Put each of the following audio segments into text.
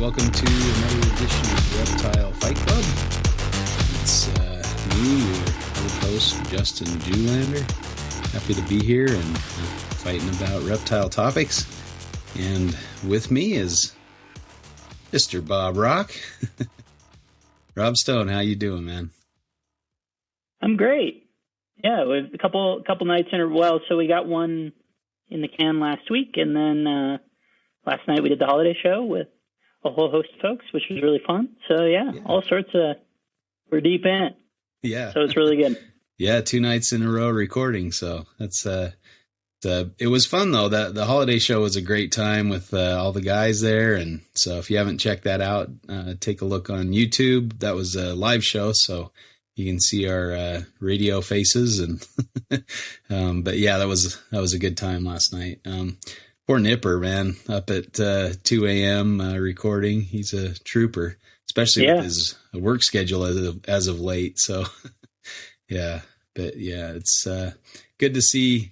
welcome to another edition of Reptile Fight Club. It's me, your host, Justin Dewlander. Happy to be here and fighting about reptile topics. And with me is Mr. Bob Rock. Rob Stone, how you doing, man? I'm great. Yeah, we have a couple nights in a row. So we got one in the can last week, and then last night we did the holiday show with a whole host of folks, which was really fun. So yeah. All sorts of, we're deep in it. Yeah. So it's really good. Yeah, 2 nights in a row recording. So that's it was fun though. The holiday show was a great time with all the guys there, and so if you haven't checked that out, take a look on YouTube. That was a live show, so you can see our radio faces, and but yeah, that was a good time last night. Poor Nipper, man, up at 2 a.m. Recording. He's a trooper, especially with his work schedule as of late. So yeah, but yeah, it's good to see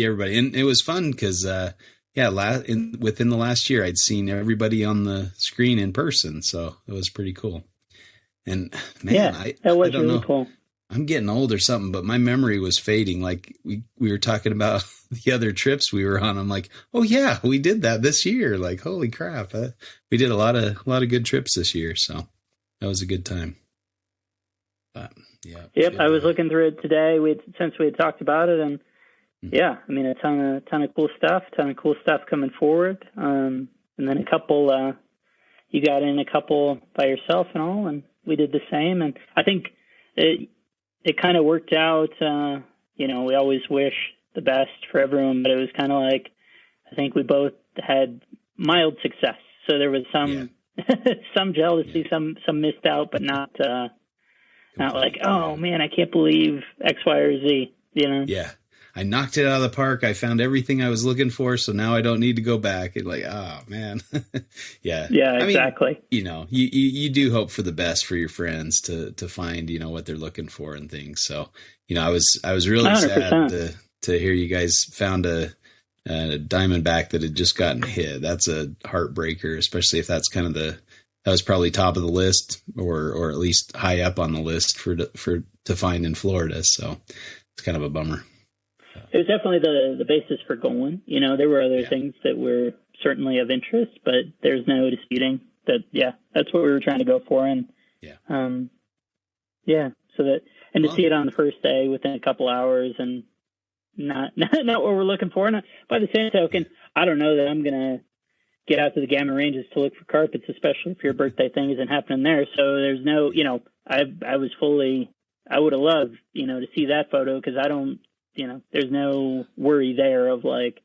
everybody, and it was fun because within the last year, I'd seen everybody on the screen in person, so it was pretty cool. And man, that was I don't really know. cool. I'm getting old or something, but my memory was fading. Like we were talking about the other trips we were on. I'm like, oh yeah, we did that this year. Like, holy crap. We did a lot of good trips this year. So that was a good time. But yeah. Yep. I was looking through it today. Since we had talked about it, and yeah, I mean, a ton of cool stuff coming forward. And then a couple, you got in a couple by yourself and all, and we did the same. And I think it kind of worked out. We always wish the best for everyone, but it was kind of like, I think we both had mild success. So there was some some jealousy, some missed out, but not like, oh man, I can't believe X, Y, or Z. Yeah. I knocked it out of the park. I found everything I was looking for, so now I don't need to go back. It's like, oh man. Yeah. Yeah, exactly. I mean, you do hope for the best for your friends to find, what they're looking for and things. So, I was really 100%. sad to hear you guys found a diamondback that had just gotten hit. That's a heartbreaker, especially if that's kind of that was probably top of the list or at least high up on the list to find in Florida. So it's kind of a bummer. It was definitely the basis for going. There were other things that were certainly of interest, but there's no disputing that. Yeah, that's what we were trying to go for, and to see it on the first day within a couple hours, and not what we're looking for. And by the same token, I don't know that I'm gonna get out to the Gamma Ranges to look for carpets, especially if your birthday thing isn't happening there. So there's no, I would have loved, to see that photo, because I don't. There's no worry there of like,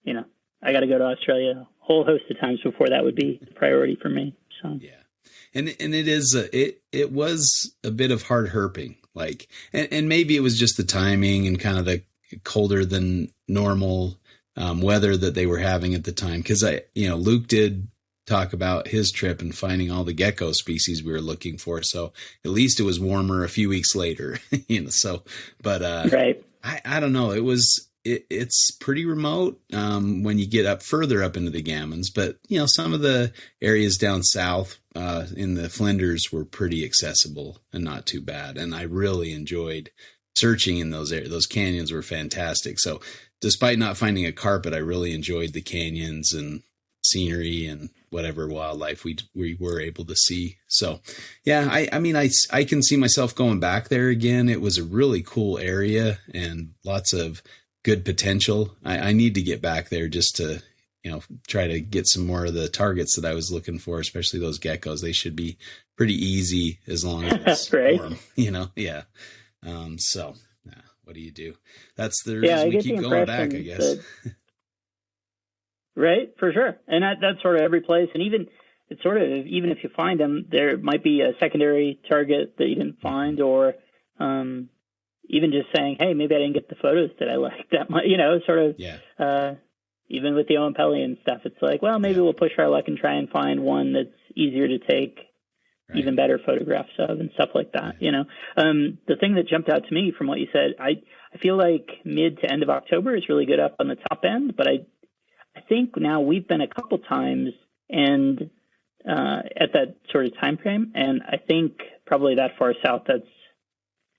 I got to go to Australia a whole host of times before that would be a priority for me. So yeah, and it is it was a bit of hard herping, like, and maybe it was just the timing and kind of the colder than normal weather that they were having at the time. Because Luke did talk about his trip and finding all the gecko species we were looking for. So at least it was warmer a few weeks later, right. I don't know. It's pretty remote when you get further up into the Gammons, but some of the areas down south in the Flinders were pretty accessible and not too bad. And I really enjoyed searching in those areas. Those canyons were fantastic. So despite not finding a carpet, I really enjoyed the canyons and scenery and whatever wildlife we were able to see. So yeah, I can see myself going back there again. It was a really cool area and lots of good potential. I need to get back there just to, try to get some more of the targets that I was looking for, especially those geckos. They should be pretty easy as long as it's right. warm, yeah. What do you do? That's the reason we keep going back, I guess. Right, for sure. And that's sort of every place. And even if you find them, there might be a secondary target that you didn't find, or even just saying, hey, maybe I didn't get the photos that I liked that much, even with the Oampelli and stuff, it's like, well, maybe we'll push our luck and try and find one that's easier to take even better photographs of and stuff like that. The thing that jumped out to me from what you said, I feel like mid to end of October is really good up on the top end, but I think now we've been a couple times, and at that sort of time frame. And I think probably that far south,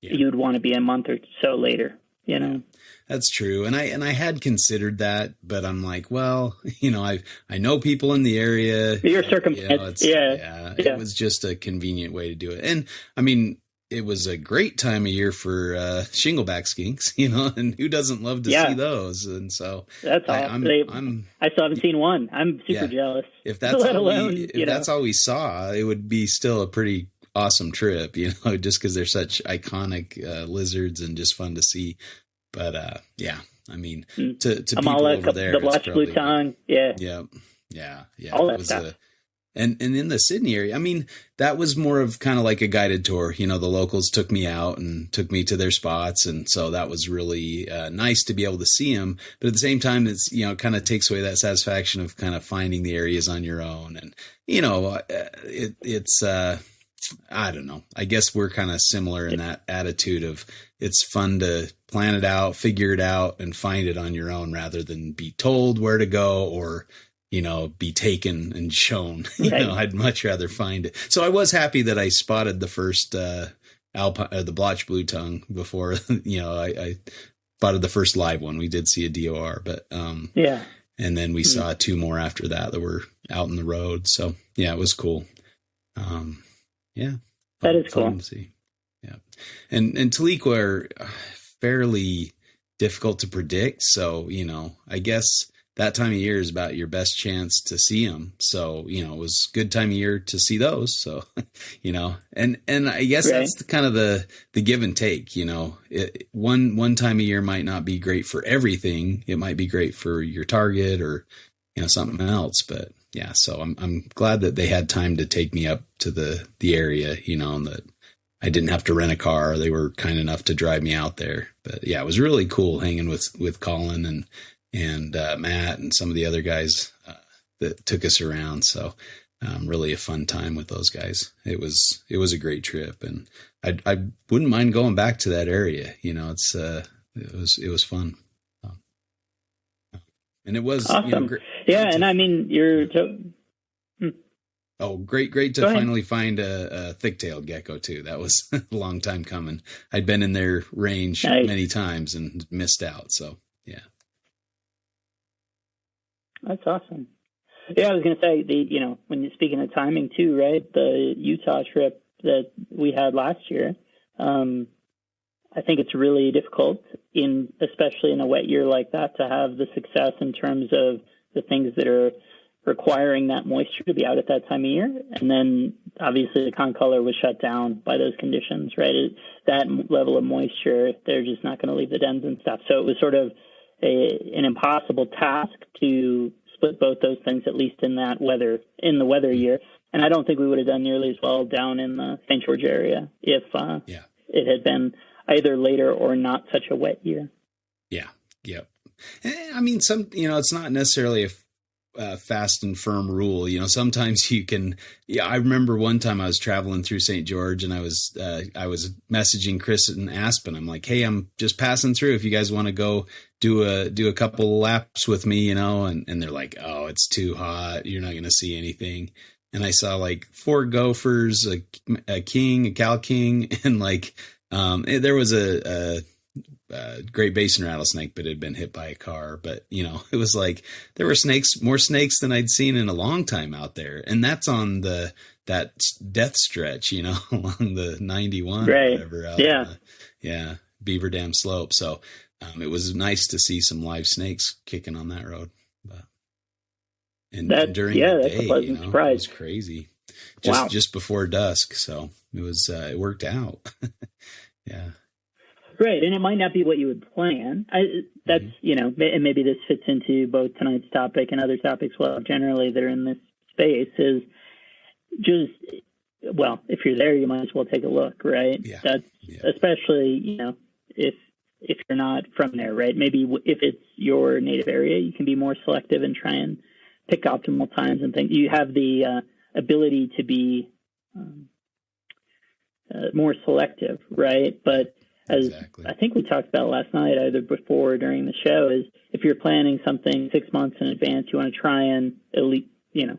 you'd want to be a month or so later, you know. That's true. And I had considered that, but I'm like, well, you know, I know people in the area. Your circumstance. It was just a convenient way to do it. And I mean, it was a great time of year for shingleback skinks, you know, and who doesn't love to see those? And so that's awesome. I still haven't seen one. I'm super jealous. If that's that's all we saw, it would be still a pretty awesome trip, you know, just because they're such iconic lizards and just fun to see. But I mean, to people over there, the blotched blue tongue, yeah, all that stuff. And in the Sydney area, I mean, that was more of kind of like a guided tour. You know, the locals took me out and took me to their spots. And so that was really nice to be able to see them. But at the same time, it's, you know, it kind of takes away that satisfaction of kind of finding the areas on your own. And, you know, it's I don't know. I guess we're kind of similar in that attitude of it's fun to plan it out, figure it out, and find it on your own rather than be told where to go or, you know, be taken and shown. You know, I'd much rather find it. So I was happy that I spotted the first the blotched blue tongue before, you know, I spotted the first live one. We did see a DOR, but and then we saw two more after that were out in the road. So yeah, it was cool. That is cool to see. Yeah, and Tahlequah are fairly difficult to predict. So, you know, I guess that time of year is about your best chance to see them. So, you know, it was a good time of year to see those. So, you know, and I guess that's kind of the give and take, you know, one time of year might not be great for everything. It might be great for your target or, you know, something else. But yeah, so I'm glad that they had time to take me up to the area, you know, and that I didn't have to rent a car. They were kind enough to drive me out there. But yeah, it was really cool hanging with Colin and Matt and some of the other guys that took us around. So really a fun time with those guys. It was a great trip, and I wouldn't mind going back to that area. You know, it was fun. And it was awesome. You know, and I mean, great to finally find a thick-tailed gecko too. That was a long time coming. I'd been in their range many times and missed out. So yeah. That's awesome. Yeah, I was going to say, you know, when you're speaking of timing too, right? The Utah trip that we had last year, I think it's really difficult especially in a wet year like that, to have the success in terms of the things that are requiring that moisture to be out at that time of year. And then obviously the concolor was shut down by those conditions, right? That level of moisture, they're just not going to leave the dens and stuff. So it was sort of an impossible task to split both those things, at least in the weather year. And I don't think we would have done nearly as well down in the St. George area if it had been either later or not such a wet year. Yeah. Yep. I mean, it's not necessarily a fast and firm rule. You know, sometimes you can. Yeah, I remember one time I was traveling through St. George, and I was messaging Chris and Aspen. I'm like, hey, I'm just passing through. If you guys want to go do a couple laps with me, you know, and they're like, oh, it's too hot. You're not going to see anything. And I saw like 4 gophers, a king, a cow king, and like there was a Great Basin rattlesnake, but it had been hit by a car. But, you know, it was like there were more snakes than I'd seen in a long time out there. And that's on that death stretch, you know, along the 91 or whatever. Out Beaver Dam Slope. So it was nice to see some live snakes kicking on that road. And during the day, you know, surprise. It was crazy. Just before dusk. So it was, it worked out. Yeah. Right. And it might not be what you would plan. That's, you know, and maybe this fits into both tonight's topic and other topics, well, generally that are in this space is just, well, if you're there, you might as well take a look, right? Yeah. Especially, you know, if you're not from there, right? Maybe if it's your native area, you can be more selective and try and pick optimal times and things. You have the ability to be more selective, right? But as I think we talked about last night, either before or during the show, is if you're planning something 6 months in advance, you want to try and at least, you know,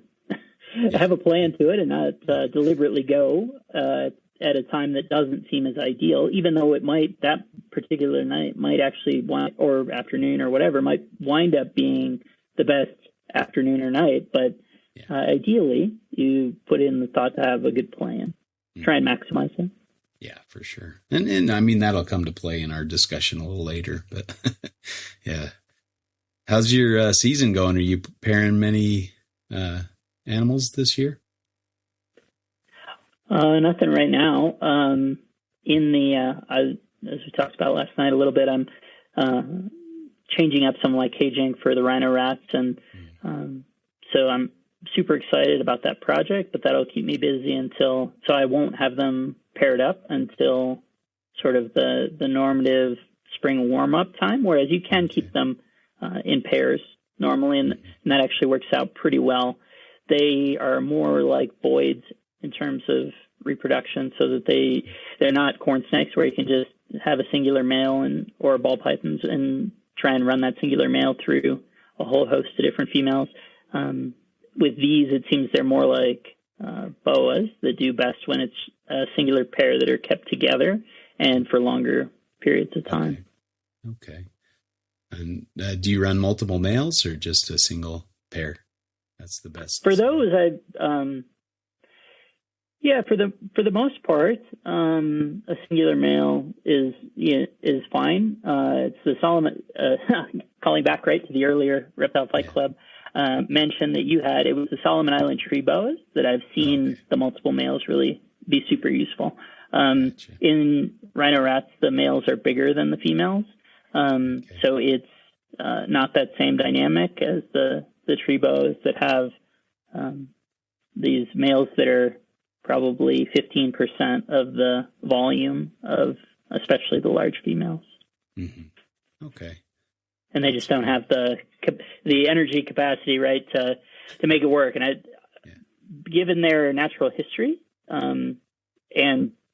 have a plan to it and not deliberately go at a time that doesn't seem as ideal, even though that particular night might actually or afternoon or whatever might wind up being the best afternoon or night. But ideally, you put in the thought to have a good plan, try and maximize it. Yeah, for sure. And I mean, that'll come to play in our discussion a little later, but yeah. How's your season going? Are you pairing many animals this year? Nothing right now. As we talked about last night a little bit, I'm changing up some like caging for the rhino rats, and so I'm super excited about that project. But that'll keep me busy so I won't have them paired up until sort of the normative spring warm up time. Whereas you can keep them in pairs normally, and that actually works out pretty well. They are more like voids in terms of reproduction, so that they're not corn snakes where you can just have a singular male or ball pythons and try and run that singular male through a whole host of different females. With these, it seems they're more like boas that do best when it's a singular pair that are kept together and for longer periods of time. Okay. And do you run multiple males or just a single pair? That's the best. For those, for the most part, a singular male is fine. It's the Solomon, calling back right to the earlier Reptile Fight Club, mention that you had. It was the Solomon Island tree boas that I've seen the multiple males really be super useful. Gotcha. In rhino rats, the males are bigger than the females. So it's not that same dynamic as the tree boas that have these males that are probably 15% of the volume of especially the large females. Mm-hmm. Okay. And they just don't have the energy capacity, right, to make it work. And given their natural history and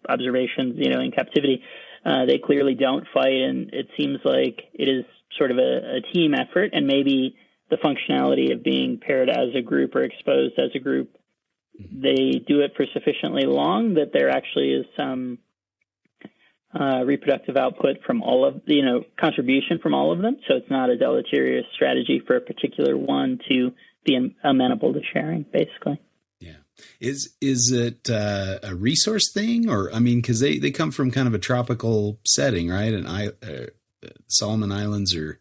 observations, in captivity, they clearly don't fight, and it seems like it is sort of a team effort, and maybe the functionality of being paired as a group or exposed as a group, they do it for sufficiently long that there actually is some reproductive output from all of contribution from all of them. So it's not a deleterious strategy for a particular one to be amenable to sharing, basically. Yeah. Is it a resource thing, or, I mean, because they come from kind of a tropical setting, right? And Solomon Islands are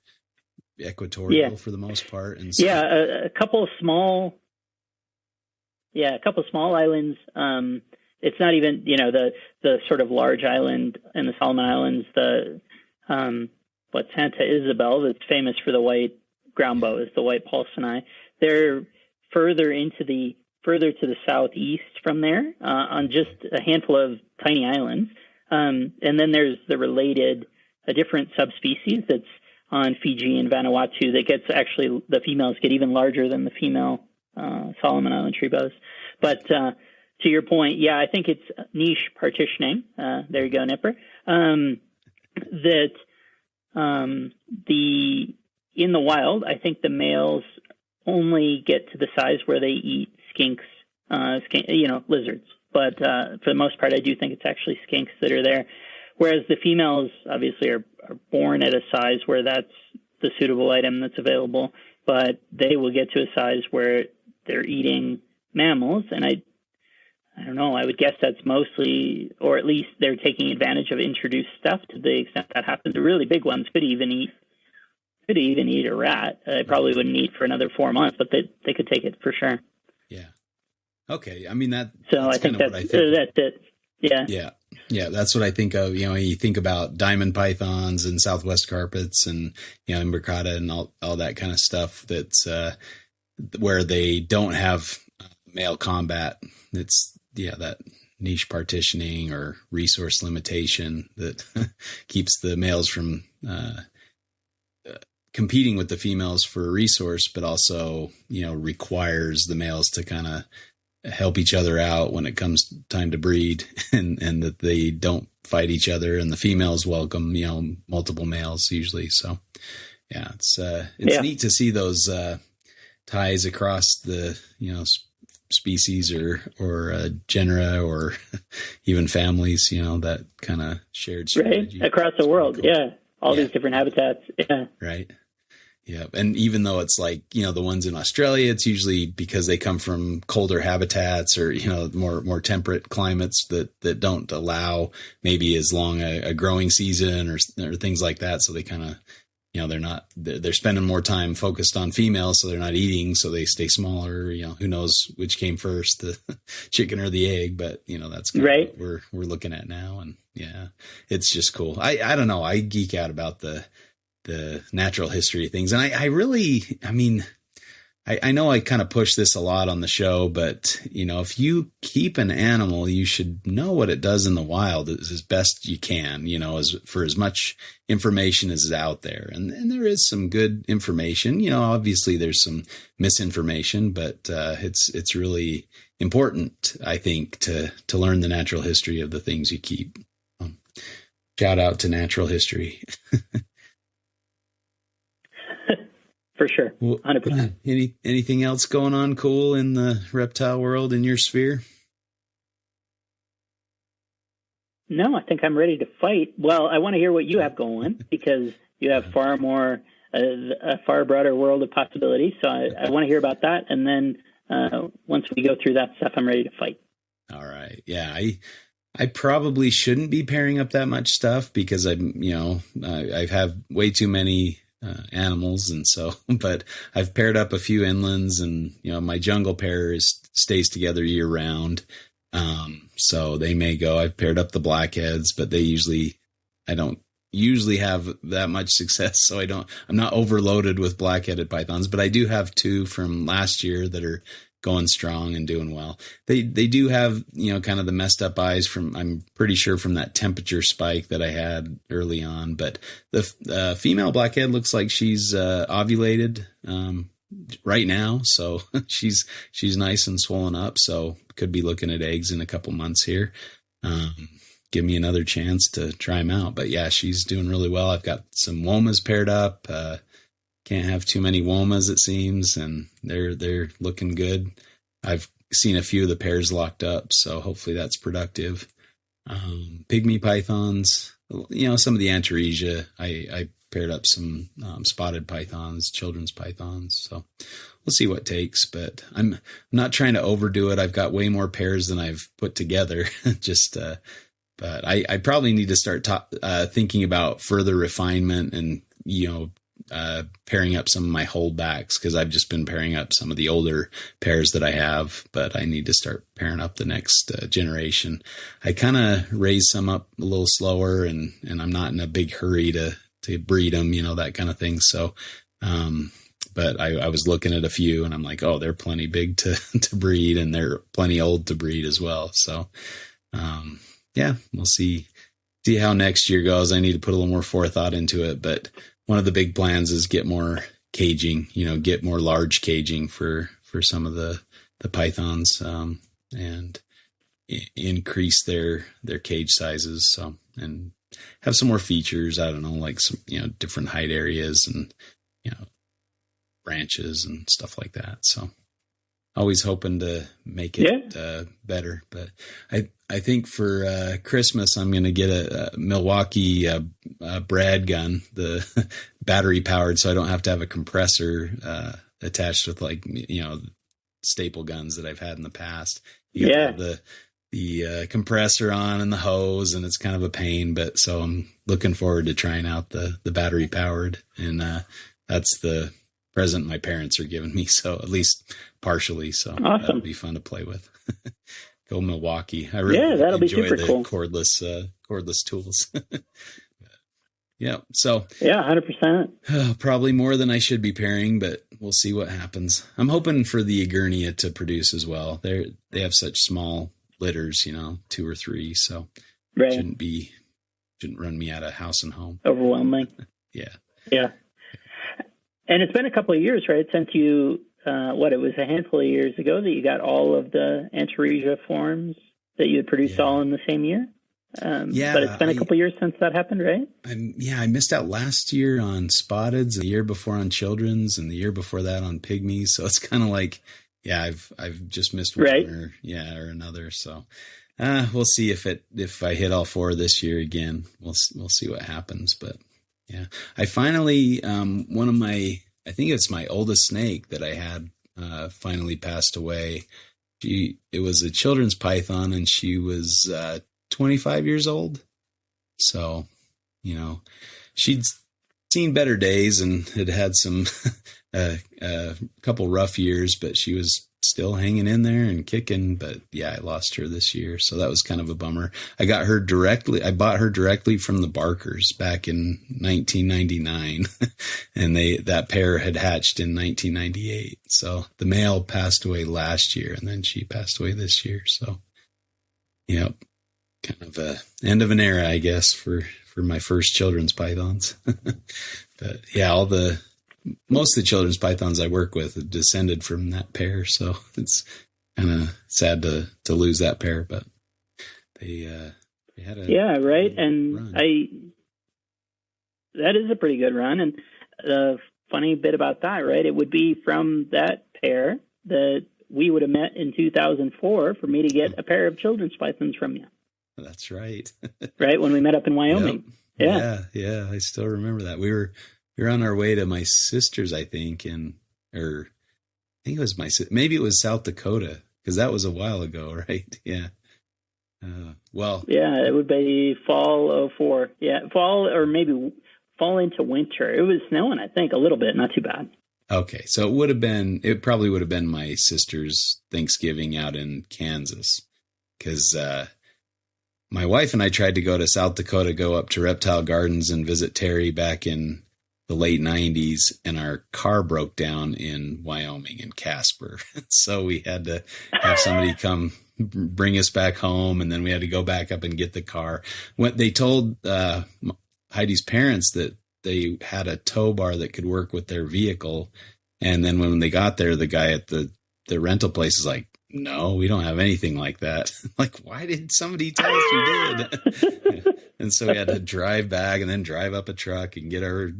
equatorial for the most part. And so, a couple of small islands. It's not even, the sort of large island in the Solomon Islands, Santa Isabel, that's famous for the white ground boas, the white pulsini. They're further to the southeast from there, on just a handful of tiny islands. And then there's a different subspecies that's on Fiji and Vanuatu that gets the females get even larger than the female Solomon Island tree boas. But to your point, I think it's niche partitioning. There you go, Nipper. That in the wild, I think the males only get to the size where they eat skinks, lizards. But for the most part, I do think it's actually skinks that are there. Whereas the females obviously are born at a size where that's the suitable item that's available, but they will get to a size where they're eating mammals. And I don't know, I would guess that's mostly, or at least they're taking advantage of introduced stuff to the extent that happens. The really big ones could even eat a rat. They probably wouldn't eat for another 4 months, but they could take it for sure. Yeah. Okay. I mean, so I think that's it. Yeah. Yeah. Yeah. That's what I think of. You think about diamond pythons and Southwest carpets and, imbricata and all that kind of stuff. That's where they don't have male combat. It's, that niche partitioning or resource limitation that keeps the males from competing with the females for a resource, but also, requires the males to kind of help each other out when it comes time to breed, and that they don't fight each other, and the females welcome, multiple males usually. So it's neat to see those ties across the, species or genera or even families, that kind of shared strategy. Right. Across the world. Cool. Yeah. All these different habitats. Yeah. Right. Yeah. And even though it's like, the ones in Australia, it's usually because they come from colder habitats or, more temperate climates that don't allow maybe as long a growing season or things like that. So they kind of, they're spending more time focused on females. So they're not eating. So they stay smaller. Who knows which came first, the chicken or the egg, but that's kind of what we're looking at now. And yeah, it's just cool. I don't know. I geek out about the natural history of things. And I really, I know I kind of push this a lot on the show, but if you keep an animal, you should know what it does in the wild as best you can, for as much information as is out there. And there is some good information, obviously there's some misinformation, but it's really important, I think, to learn the natural history of the things you keep. Shout out to natural history. For sure. 100%. Anything else going on cool in the reptile world in your sphere? No, I think I'm ready to fight. Well, I want to hear what you have going because you have far more, a far broader world of possibilities. So I want to hear about that. And then once we go through that stuff, I'm ready to fight. All right. Yeah. I probably shouldn't be pairing up that much stuff because I have way too many animals. And so, but I've paired up a few inlands and, my jungle pair stays together year round. So they may go, I've paired up the blackheads, but I don't usually have that much success. So I'm not overloaded with black-headed pythons, but I do have 2 from last year that are going strong and doing well. They do have, kind of the messed up eyes I'm pretty sure from that temperature spike that I had early on, but the female blackhead looks like she's ovulated right now. So she's nice and swollen up. So could be looking at eggs in a couple months here. Give me another chance to try them out. But yeah, she's doing really well. I've got some womas paired up. Can't have too many womas, it seems, and they're looking good. I've seen a few of the pairs locked up, so hopefully that's productive. Pygmy pythons, some of the Antaresia. I paired up some spotted pythons, children's pythons. So we'll see what takes, but I'm not trying to overdo it. I've got way more pairs than I've put together. But I probably need to start thinking about further refinement and, pairing up some of my holdbacks because I've just been pairing up some of the older pairs that I have, but I need to start pairing up the next generation. I kind of raise some up a little slower and I'm not in a big hurry to breed them, that kind of thing. So, but I was looking at a few and I'm like, oh, they're plenty big to breed and they're plenty old to breed as well. So, yeah, we'll see how next year goes. I need to put a little more forethought into it, but one of the big plans is get more caging, get more large caging for some of the pythons, and increase their cage sizes. So, and have some more features. I don't know, like some, different height areas and, branches and stuff like that. So always hoping to make it better, but I think for Christmas, I'm going to get a Milwaukee Brad gun, the battery powered, so I don't have to have a compressor attached with staple guns that I've had in the past. You have the compressor on and the hose, and it's kind of a pain. But so I'm looking forward to trying out the battery powered, and that's the present my parents are giving me. So at least partially, so awesome. That'll be fun to play with. Go Milwaukee. I really that'll be enjoy super the cool. cordless tools. Yeah. So 100%. Probably more than I should be pairing, but we'll see what happens. I'm hoping for the Agurnia to produce as well. They have such small litters, 2 or 3, so shouldn't run me out of house and home. Overwhelming. Yeah. And it's been a couple of years, right, since you. It was a handful of years ago that you got all of the Antaresia forms that you had produced all in the same year. But it's been a couple of years since that happened, right? I missed out last year on spotteds, the year before on children's, and the year before that on pygmies. So it's kind of like, yeah, I've just missed one or another. So we'll see if I hit all 4 this year again. We'll see what happens. But yeah, I finally one of my, I think it's my oldest snake that I had finally passed away. It was a children's python, and she was 25 years old. So, she'd seen better days and had some a couple rough years, but she was still hanging in there and kicking. But yeah, I lost her this year, so that was kind of a bummer. I bought her directly from the Barkers back in 1999, and that pair had hatched in 1998. So the male passed away last year, and then she passed away this year. So, yep, kind of a end of an era, I guess, for my first children's pythons. But yeah, most of the children's pythons I work with have descended from that pair, so it's kind of sad to lose that pair. But they had a right, and run. That is a pretty good run. And the funny bit about that, right, it would be from that pair that we would have met in 2004 for me to get a pair of children's pythons from you. That's right. Right, when we met up in Wyoming. Yep. Yeah, I still remember that. We were on our way to my sister's, I think, maybe it was South Dakota, because that was a while ago, right? Yeah. Yeah, it would be fall 04. Yeah, fall, or maybe fall into winter. It was snowing, I think, a little bit, not too bad. Okay, so it probably would have been my sister's Thanksgiving out in Kansas, because my wife and I tried to go to South Dakota, go up to Reptile Gardens and visit Terry back in the late 90s, and our car broke down in Wyoming, in Casper. So we had to have somebody come bring us back home, and then we had to go back up and get the car. When they told Heidi's parents that they had a tow bar that could work with their vehicle, and then when they got there, the guy at the rental place is like, "No, we don't have anything like that." Like, why did somebody tell us you did? And so we had to drive back and then drive up a truck and get our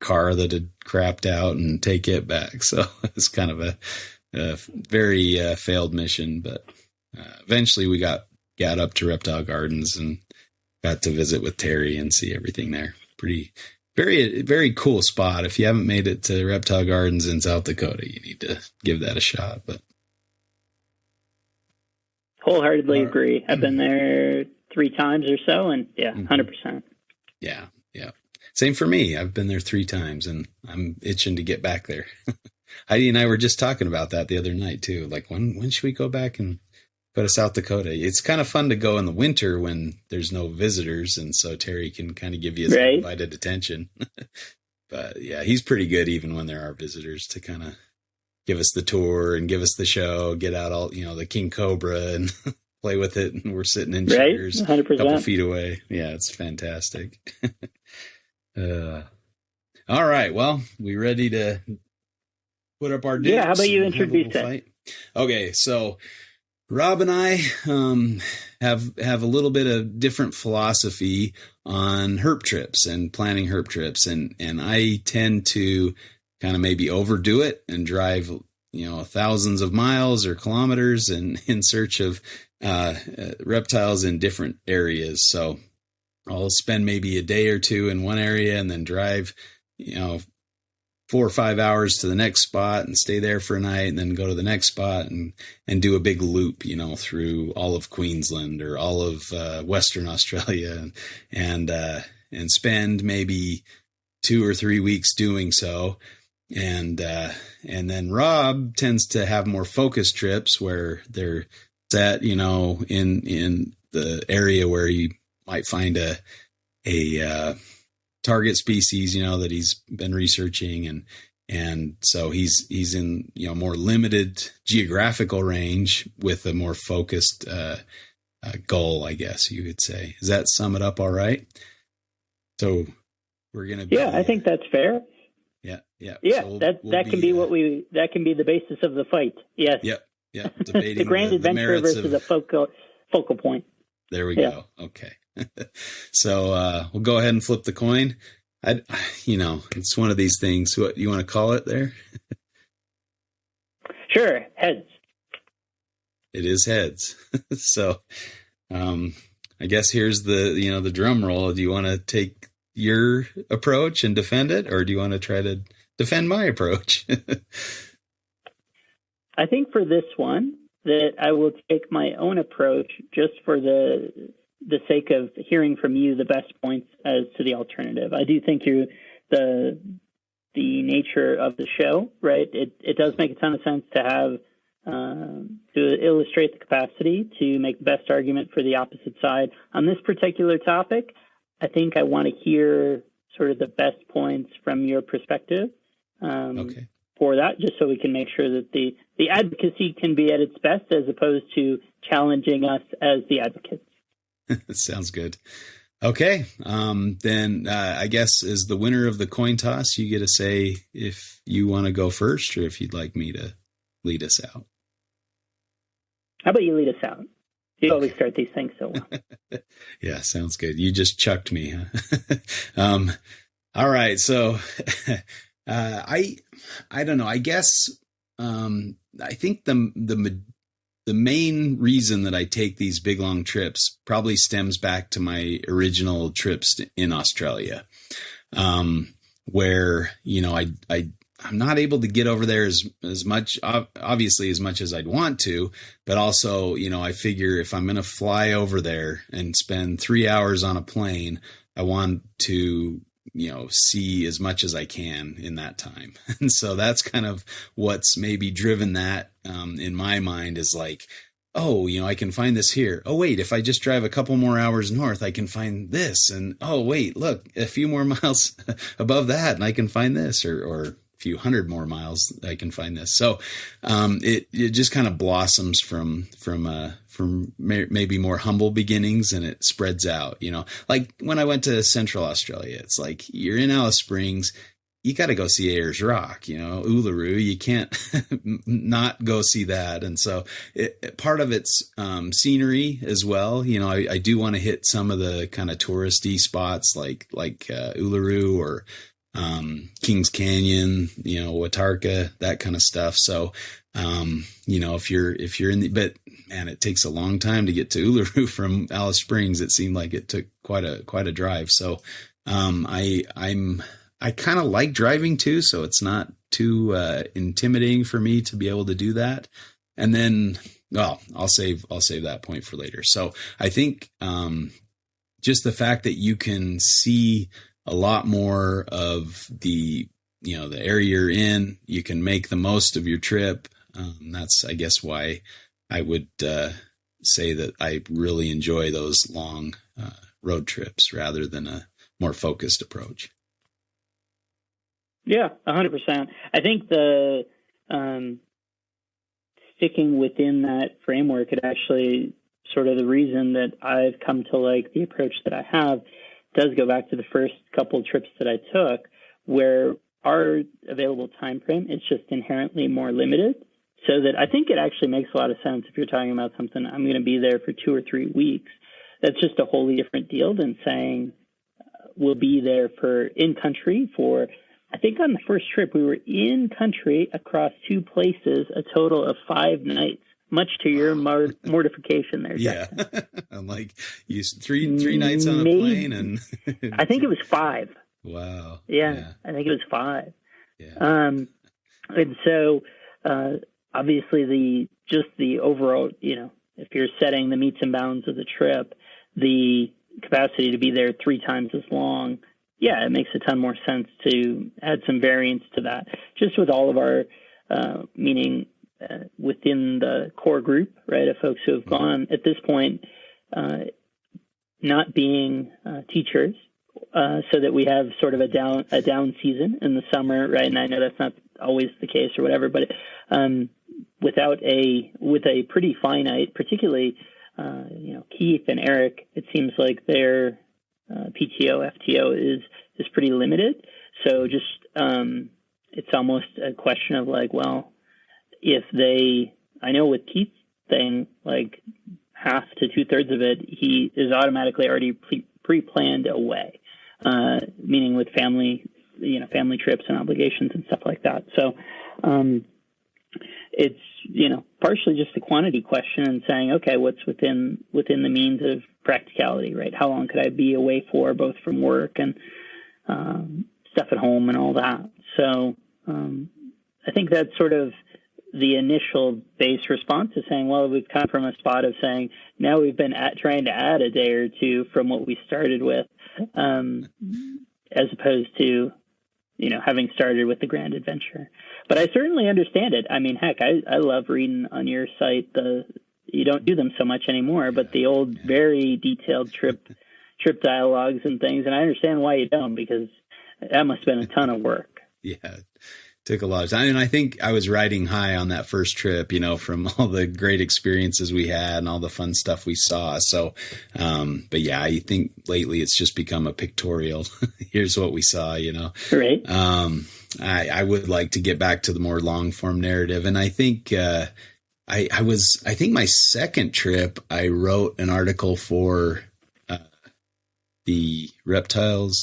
car that had crapped out and take it back. So it's kind of a very failed mission, but eventually we got up to Reptile Gardens and got to visit with Terry and see everything there. Pretty, very, very cool spot. If you haven't made it to Reptile Gardens in South Dakota, you need to give that a shot. But wholeheartedly agree. I've been there 3 times or so, and 100%. Yeah. Same for me. I've been there 3 times, and I'm itching to get back there. Heidi and I were just talking about that the other night too. Like, when should we go back and go to South Dakota? It's kind of fun to go in the winter when there's no visitors, and so Terry can kind of give you his undivided attention. But yeah, he's pretty good even when there are visitors, to kind of give us the tour and give us the show, get out all, the King Cobra and play with it. And we're sitting in chairs 100%. a couple feet away. Yeah, it's fantastic. All right. Well, we ready to put up our dukes? Yeah. How about you introduce it? Okay. So Rob and I have a little bit of different philosophy on herp trips and planning herp trips. And I tend to kind of maybe overdo it and drive, thousands of miles or kilometers and in search of reptiles in different areas. So I'll spend maybe a day or 2 in one area and then drive, 4 or 5 hours to the next spot and stay there for a night, and then go to the next spot and do a big loop, through all of Queensland or all of Western Australia, and spend maybe 2 or 3 weeks doing so. And then Rob tends to have more focused trips where they're set, in the area where you might find a target species, that he's been researching. And so he's in, more limited geographical range with a more focused goal, I guess you could say. Does that sum it up all right? So we're going to be... Yeah, I think that's fair. Yeah. Yeah, so that can be the basis of the fight. Yes. Yeah. Debating the grand adventure versus a focal point. There we go. Okay. So we'll go ahead and flip the coin. It's one of these things. What you want to call it there? Sure, heads. It is heads. So, I guess here's the drum roll. Do you want to take your approach and defend it, or do you want to try to defend my approach? I think for this one that I will take my own approach just for the sake of hearing from you the best points as to the alternative. I do think the nature of the show, right? It does make a ton of sense to have to illustrate the capacity to make the best argument for the opposite side. On this particular topic, I think I want to hear sort of the best points from your perspective for that, just so we can make sure that the advocacy can be at its best as opposed to challenging us as the advocates. Sounds good. Okay. Then I guess as the winner of the coin toss, you get to say if you want to go first or if you'd like me to lead us out. How about you lead us out? You always start these things so well. Yeah, sounds good. You just chucked me, huh? All right. So I don't know. I guess I think the main reason that I take these big long trips probably stems back to my original trips in Australia, where I'm not able to get over there as much, obviously as much as I'd want to, but also, I figure if I'm going to fly over there and spend 3 hours on a plane, I want to, see as much as I can in that time. And so that's kind of what's maybe driven that, in my mind is like, oh, I can find this here. Oh, wait, if I just drive a couple more hours north, I can find this. And oh, wait, look, a few more miles above that and I can find this or few hundred more miles I can find this. So it just kind of blossoms from maybe more humble beginnings and it spreads out, like when I went to Central Australia, it's like you're in Alice Springs, you got to go see Ayers Rock, Uluru, you can't not go see that. And so part of it's scenery as well. I do want to hit some of the kind of touristy spots like Uluru or Kings Canyon, Watarka, that kind of stuff. So, if you're in but man, it takes a long time to get to Uluru from Alice Springs. It seemed like it took quite a drive. So, I kind of like driving too. So it's not too, intimidating for me to be able to do that. And then, well, I'll save that point for later. So I think, just the fact that you can see a lot more of the area you're in, you can make the most of your trip. That's, I guess, why I would say that I really enjoy those long road trips rather than a more focused approach. Yeah, 100%. I think the sticking within that framework, it actually sort of the reason that I've come to like the approach that I have does go back to the first couple of trips that I took, where our available time frame is just inherently more limited. So that I think it actually makes a lot of sense if you're talking about something, I'm going to be there for 2 or 3 weeks. That's just a wholly different deal than saying we'll be there for in country for, I think on the first trip, we were in country across 2 places, a total of 5 nights. Much to your mortification there. Yeah. I'm like, you three nights on a plane and I think it was 5. Wow. Yeah. I think it was 5. Yeah. And so, obviously the overall, if you're setting the metes and bounds of the trip, the capacity to be there 3 times as long, yeah, it makes a ton more sense to add some variance to that. Just with all of our, meaning, within the core group, right, of folks who have gone at this point, not being teachers, so that we have sort of a down season in the summer, right? And I know that's not always the case or whatever, but with a pretty finite, particularly Keith and Eric, it seems like their PTO FTO is pretty limited. So just it's almost a question of like, well, I know with Keith's thing, like half to 2/3 of it, he is automatically already pre-planned away, meaning with family trips and obligations and stuff like that. So it's, partially just a quantity question and saying, okay, what's within the means of practicality, right? How long could I be away for, both from work and stuff at home and all that? So I think that's sort of the initial base response is saying, well, we've come from a spot of saying, now we've been trying to add a day or two from what we started with, as opposed to, having started with the grand adventure. But I certainly understand it. I mean, heck, I love reading on your site you don't do them so much anymore, but the old, very detailed trip dialogues and things. And I understand why you don't, because that must have been a ton of work. Yeah. Took a lot of time. And I think I was riding high on that first trip, from all the great experiences we had and all the fun stuff we saw. So, but yeah, I think lately it's just become a pictorial. Here's what we saw, Right. I would like to get back to the more long form narrative. And I think, I think my second trip, I wrote an article for, the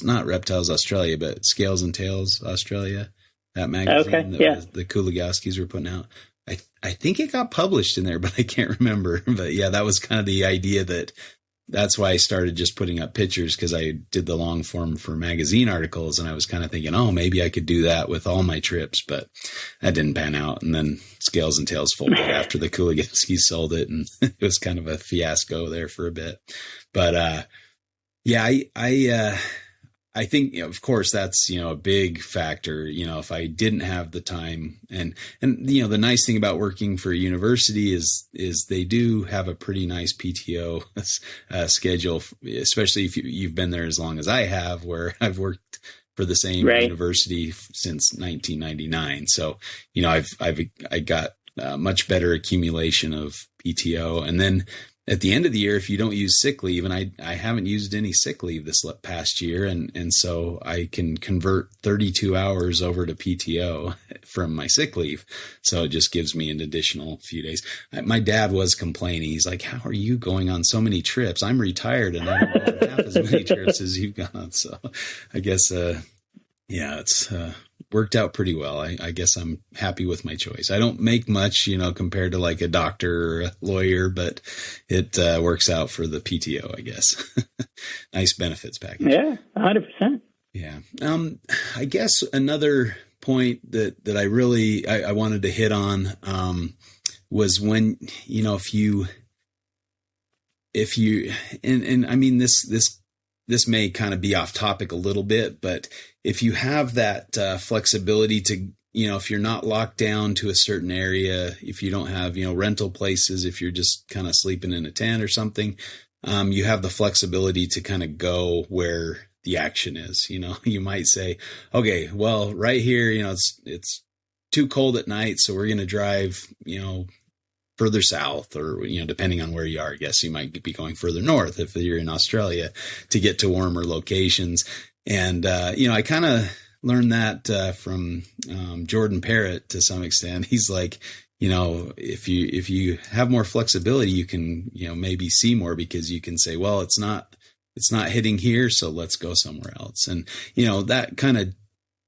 not Reptiles Australia, but Scales and Tails Australia. That magazine that the Kuligowskis were putting out. I think it got published in there, but I can't remember. But yeah, that was kind of the idea that's why I started just putting up pictures, because I did the long form for magazine articles, and I was kind of thinking, oh, maybe I could do that with all my trips, but that didn't pan out. And then Scales and Tails folded after the Kuligowskis sold it, and it was kind of a fiasco there for a bit. But yeah, I think, of course, that's, a big factor, if I didn't have the time and, the nice thing about working for a university is they do have a pretty nice PTO schedule, especially if you've been there as long as I have, where I've worked for the same university since 1999. So, I got much better accumulation of PTO. And then at the end of the year, if you don't use sick leave, and I haven't used any sick leave this past year, and so I can convert 32 hours over to PTO from my sick leave. So it just gives me an additional few days. My dad was complaining. He's like, how are you going on so many trips? I'm retired and I don't go on half as many trips as you've gone on. So I guess, it's worked out pretty well. I guess I'm happy with my choice. I don't make much, compared to like a doctor or a lawyer, but it works out for the PTO, I guess. Nice benefits package. Yeah, 100%. Yeah. I guess another point that I really, I wanted to hit on, was when, if you, and I mean, this may kind of be off topic a little bit, but if you have that flexibility to, if you're not locked down to a certain area, if you don't have, rental places, if you're just kind of sleeping in a tent or something, you have the flexibility to kind of go where the action is. You might say, okay, well, right here, it's too cold at night, so we're going to drive, further south, or, depending on where you are, I guess you might be going further north if you're in Australia to get to warmer locations. And, I kind of learned that from Jordan Parrott to some extent. He's like, if you have more flexibility, you can, maybe see more, because you can say, well, it's not hitting here, so let's go somewhere else. And, that kind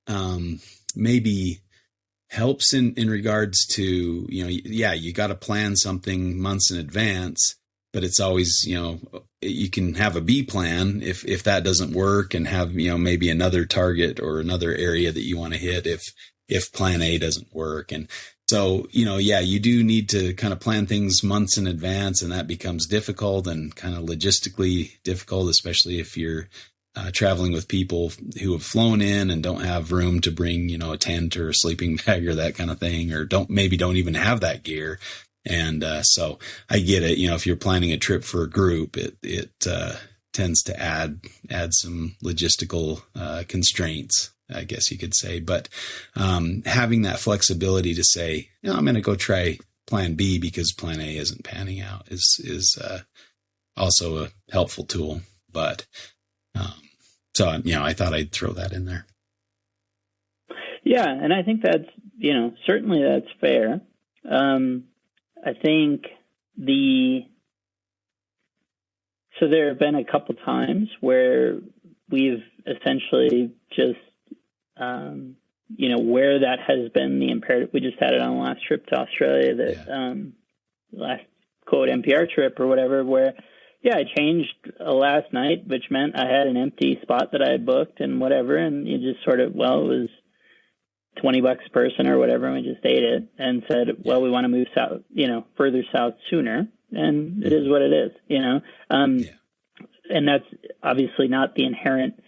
of maybe helps in regards to, you got to plan something months in advance, but it's always, you can have a B plan if that doesn't work, and have, maybe another target or another area that you want to hit if plan A doesn't work. And so, you do need to kind of plan things months in advance, and that becomes difficult and kind of logistically difficult, especially if you're traveling with people who have flown in and don't have room to bring, a tent or a sleeping bag or that kind of thing, or don't even have that gear. And so I get it. If you're planning a trip for a group, it tends to add some logistical constraints, I guess you could say. But having that flexibility to say, I'm going to go try plan B because plan A isn't panning out is also a helpful tool. But so, I thought I'd throw that in there. Yeah, and I think that's, certainly that's fair. I think so there have been a couple times where we've essentially just where that has been the imperative. We just had it on the last trip to Australia, that last quote NPR trip or whatever, where I changed last night, which meant I had an empty spot that I had booked and whatever, and you just sort of, it was $20 a person or whatever, and we just ate it and said, well, we want to move south, further south sooner, and it is what it is, and that's obviously not the inherent.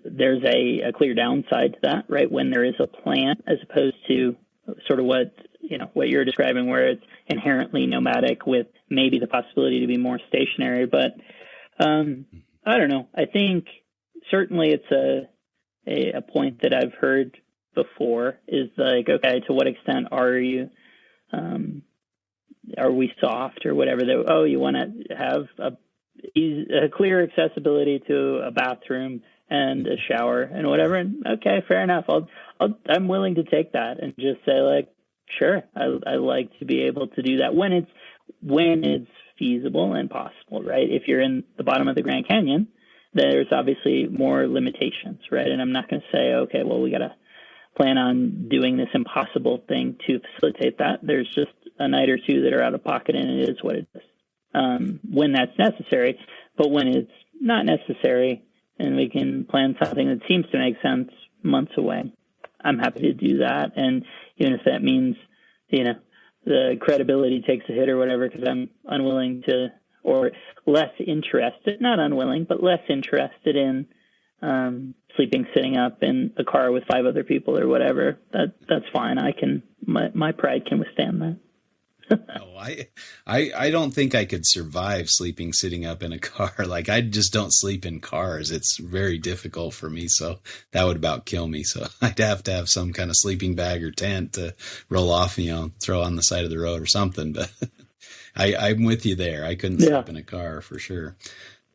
There's a clear downside to that, right? When there is a plan, as opposed to sort of what you're describing, where it's inherently nomadic with maybe the possibility to be more stationary. But I don't know. I think certainly it's a point that I've heard before, is like, okay, to what extent are we soft or whatever? You want to have a clear accessibility to a bathroom and a shower and whatever. And okay, fair enough. I'm willing to take that and just say, like, sure, I like to be able to do that when it's feasible and possible, right? If you're in the bottom of the Grand Canyon, there's obviously more limitations, right? And I'm not going to say, okay, well, we got to plan on doing this impossible thing to facilitate that. There's just a night or two that are out of pocket, and it is what it is when that's necessary. But when it's not necessary and we can plan something that seems to make sense months away, I'm happy to do that. And even if that means, the credibility takes a hit or whatever, because I'm unwilling to, or less interested, not unwilling, but less interested in sleeping, sitting up in a car with 5 other people or whatever, that's fine. My pride can withstand that. I don't think I could survive sleeping sitting up in a car. Like, I just don't sleep in cars. It's very difficult for me. So that would about kill me. So I'd have to have some kind of sleeping bag or tent to roll off, throw on the side of the road or something. But I'm with you there. I couldn't sleep in a car for sure.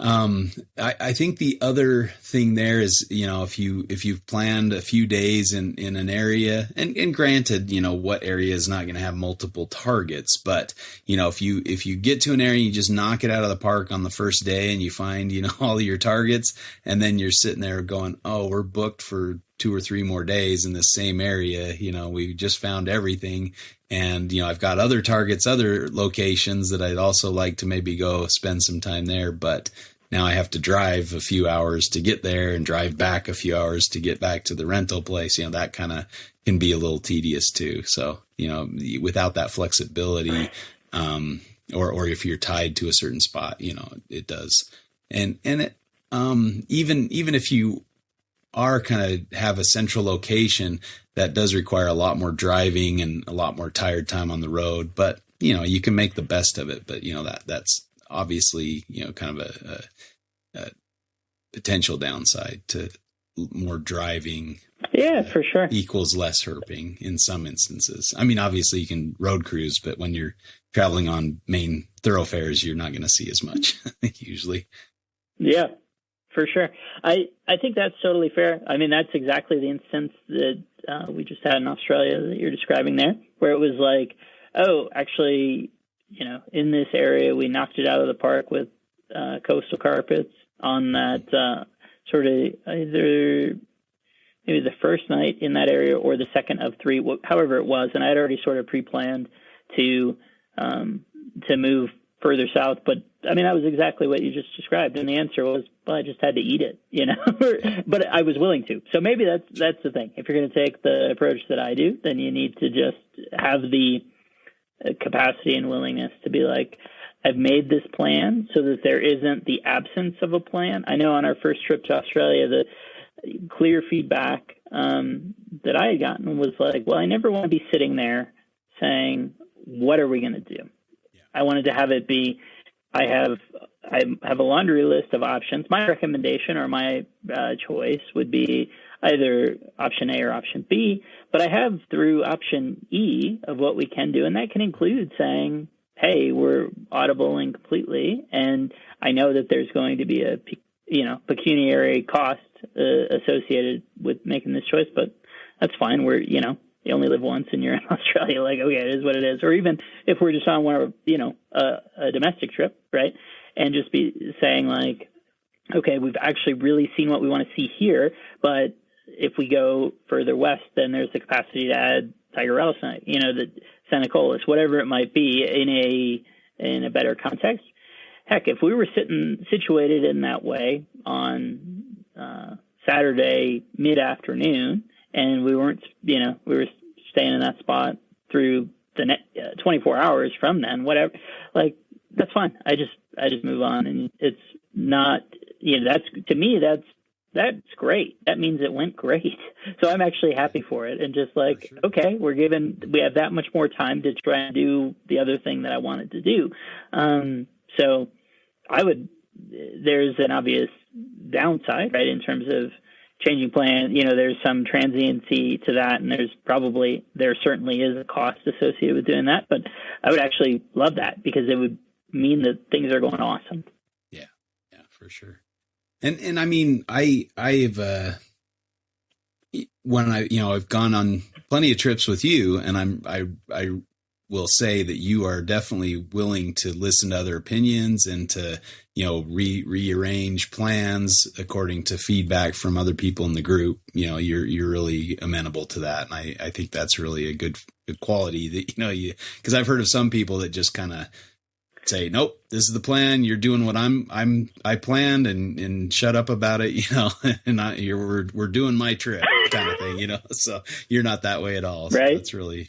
I think the other thing there is, if you've planned a few days in an area, and granted, what area is not going to have multiple targets, but, if you get to an area and you just knock it out of the park on the first day and you find, all of your targets, and then you're sitting there going, oh, we're booked for 2 or 3 more days in the same area. We just found everything. And, I've got other targets, other locations that I'd also like to maybe go spend some time there. But now I have to drive a few hours to get there and drive back a few hours to get back to the rental place. That kind of can be a little tedious too. So, without that flexibility, or if you're tied to a certain spot, it does. And it, even if you are kind of have a central location, that does require a lot more driving and a lot more tired time on the road, but you can make the best of it. But that's obviously kind of a potential downside to more driving. Yeah, for sure. Equals less herping in some instances. I mean, obviously you can road cruise, but when you're traveling on main thoroughfares, you're not going to see as much usually. Yeah. For sure. I think that's totally fair. I mean, that's exactly the instance that we just had in Australia that you're describing there, where it was like, oh, actually, in this area, we knocked it out of the park with coastal carpets on that sort of either maybe the first night in that area or the second of 3, however it was. And I had already sort of pre-planned to move further south, but I mean, that was exactly what you just described. And the answer was, well, I just had to eat it, but I was willing to. So maybe that's the thing. If you're going to take the approach that I do, then you need to just have the capacity and willingness to be like, I've made this plan so that there isn't the absence of a plan. I know on our first trip to Australia, the clear feedback that I had gotten was like, well, I never want to be sitting there saying, what are we going to do? I wanted to have it be, I have a laundry list of options. My recommendation or my choice would be either option A or option B, but I have through option E of what we can do, and that can include saying, hey, we're audibling completely, and I know that there's going to be a pecuniary cost associated with making this choice, but that's fine. We're, you only live once and you're in Australia, like, okay, it is what it is. Or even if we're just on one of, a domestic trip, right? And just be saying like, okay, we've actually really seen what we want to see here, but, if we go further west, then there's the capacity to add tiger rattlesnake, the Senecolus, whatever it might be in a better context. Heck, if we were situated in that way on Saturday mid-afternoon, and we weren't, we were staying in that spot through the 24 hours from then, whatever, like, that's fine. I just move on, and it's not, that's, to me, that's great. That means it went great. So I'm actually happy for it. And just like, sure. Okay, we have that much more time to try and do the other thing that I wanted to do. So there's an obvious downside, right? In terms of changing plan, there's some transiency to that. And there certainly is a cost associated with doing that, but I would actually love that because it would mean that things are going awesome. Yeah, for sure. And I mean, I've gone on plenty of trips with you, and I will say that you are definitely willing to listen to other opinions and to, rearrange plans according to feedback from other people in the group. You're really amenable to that. And I think that's really a good quality that, because I've heard of some people that just kind of say, nope, this is the plan. You're doing what I planned and shut up about it, and we're doing my trip kind of thing, so you're not that way at all. So right. That's really,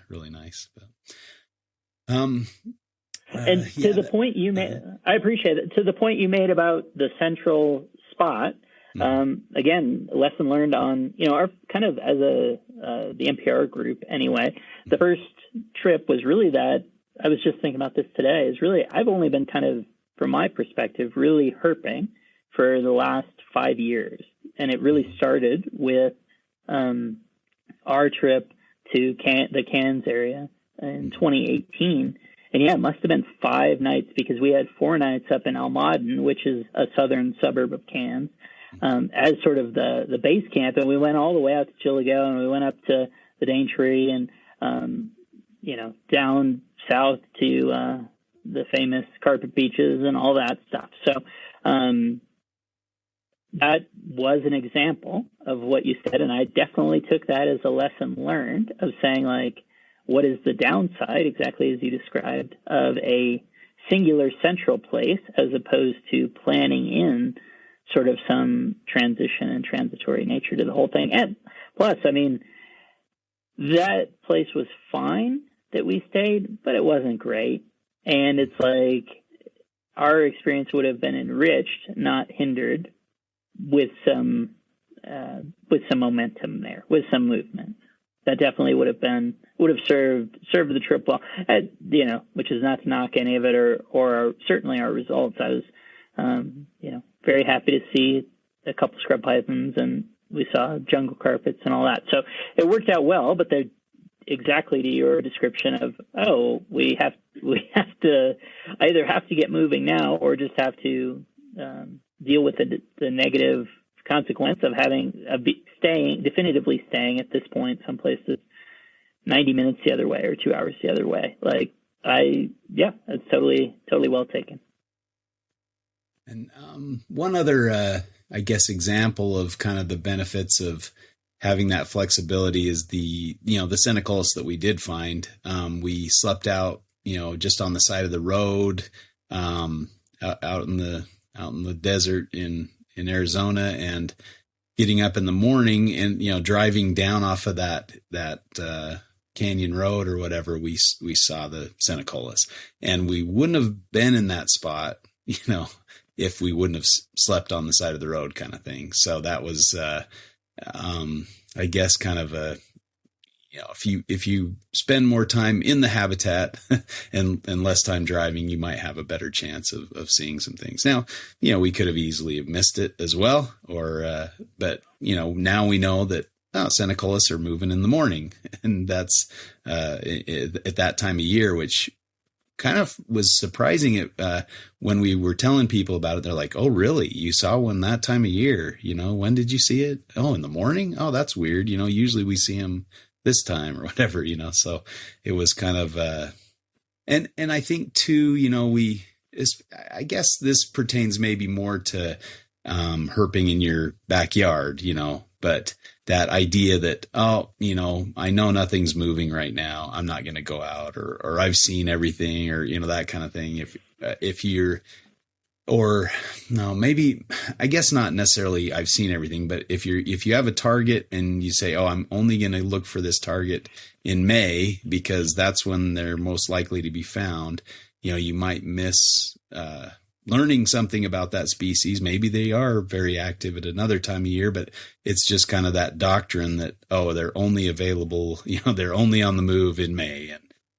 really nice. But, to the point you made, I appreciate it. To the point you made about the central spot, again, lesson learned on, our kind of as the NPR group anyway, the first trip was really that, I was just thinking about this today, is really, I've only been kind of, from my perspective, really herping for the last 5 years. And it really started with our trip to the Cairns area in 2018. And yeah, it must have been 5 nights because we had 4 nights up in Almaden, which is a southern suburb of Cairns, as sort of the base camp. And we went all the way out to Chilligo, and we went up to the Daintree and, down south to the famous carpet beaches and all that stuff. So that was an example of what you said, and I definitely took that as a lesson learned of saying, like, what is the downside, exactly as you described, of a singular central place as opposed to planning in sort of some transition and transitory nature to the whole thing. And plus, I mean, that place was fine that we stayed, but it wasn't great. And it's like our experience would have been enriched, not hindered, with some momentum there, with some movement. That definitely would have served the trip well. Which is not to knock any of it or certainly our results. I was, very happy to see a couple scrub pythons, and we saw jungle carpets and all that. So it worked out well, but they're exactly to your description of, we have to either have to get moving now or just have to deal with the negative consequence of definitively staying at this point someplace that's 90 minutes the other way or 2 hours the other way. Like, it's totally well taken. And one other, example of kind of the benefits of having that flexibility is the Senecolus that we did find. We slept out, just on the side of the road, out in the desert in Arizona, and getting up in the morning and, driving down off of that canyon road or whatever, we saw the Senecolus, and we wouldn't have been in that spot, if we wouldn't have slept on the side of the road kind of thing. So that was, I guess, kind of if you spend more time in the habitat and less time driving, you might have a better chance of seeing some things. Now, we could have easily have missed it as well, but now we know that Senecolus are moving in the morning, and that's at that time of year, which kind of was surprising when we were telling people about it. They're like, oh, really? You saw one that time of year? When did you see it? Oh, in the morning? Oh, that's weird. Usually we see them this time or whatever, so it was kind of, and I think too, I guess this pertains maybe more to, herping in your backyard, But that idea that, oh, I know nothing's moving right now, I'm not going to go out, or I've seen everything, or, that kind of thing. If you're, or no, maybe, I guess not necessarily I've seen everything, but if you have a target and you say, oh, I'm only going to look for this target in May because that's when they're most likely to be found, you might miss learning something about that species. Maybe they are very active at another time of year, but it's just kind of that doctrine that, oh, they're only available, they're only on the move in May.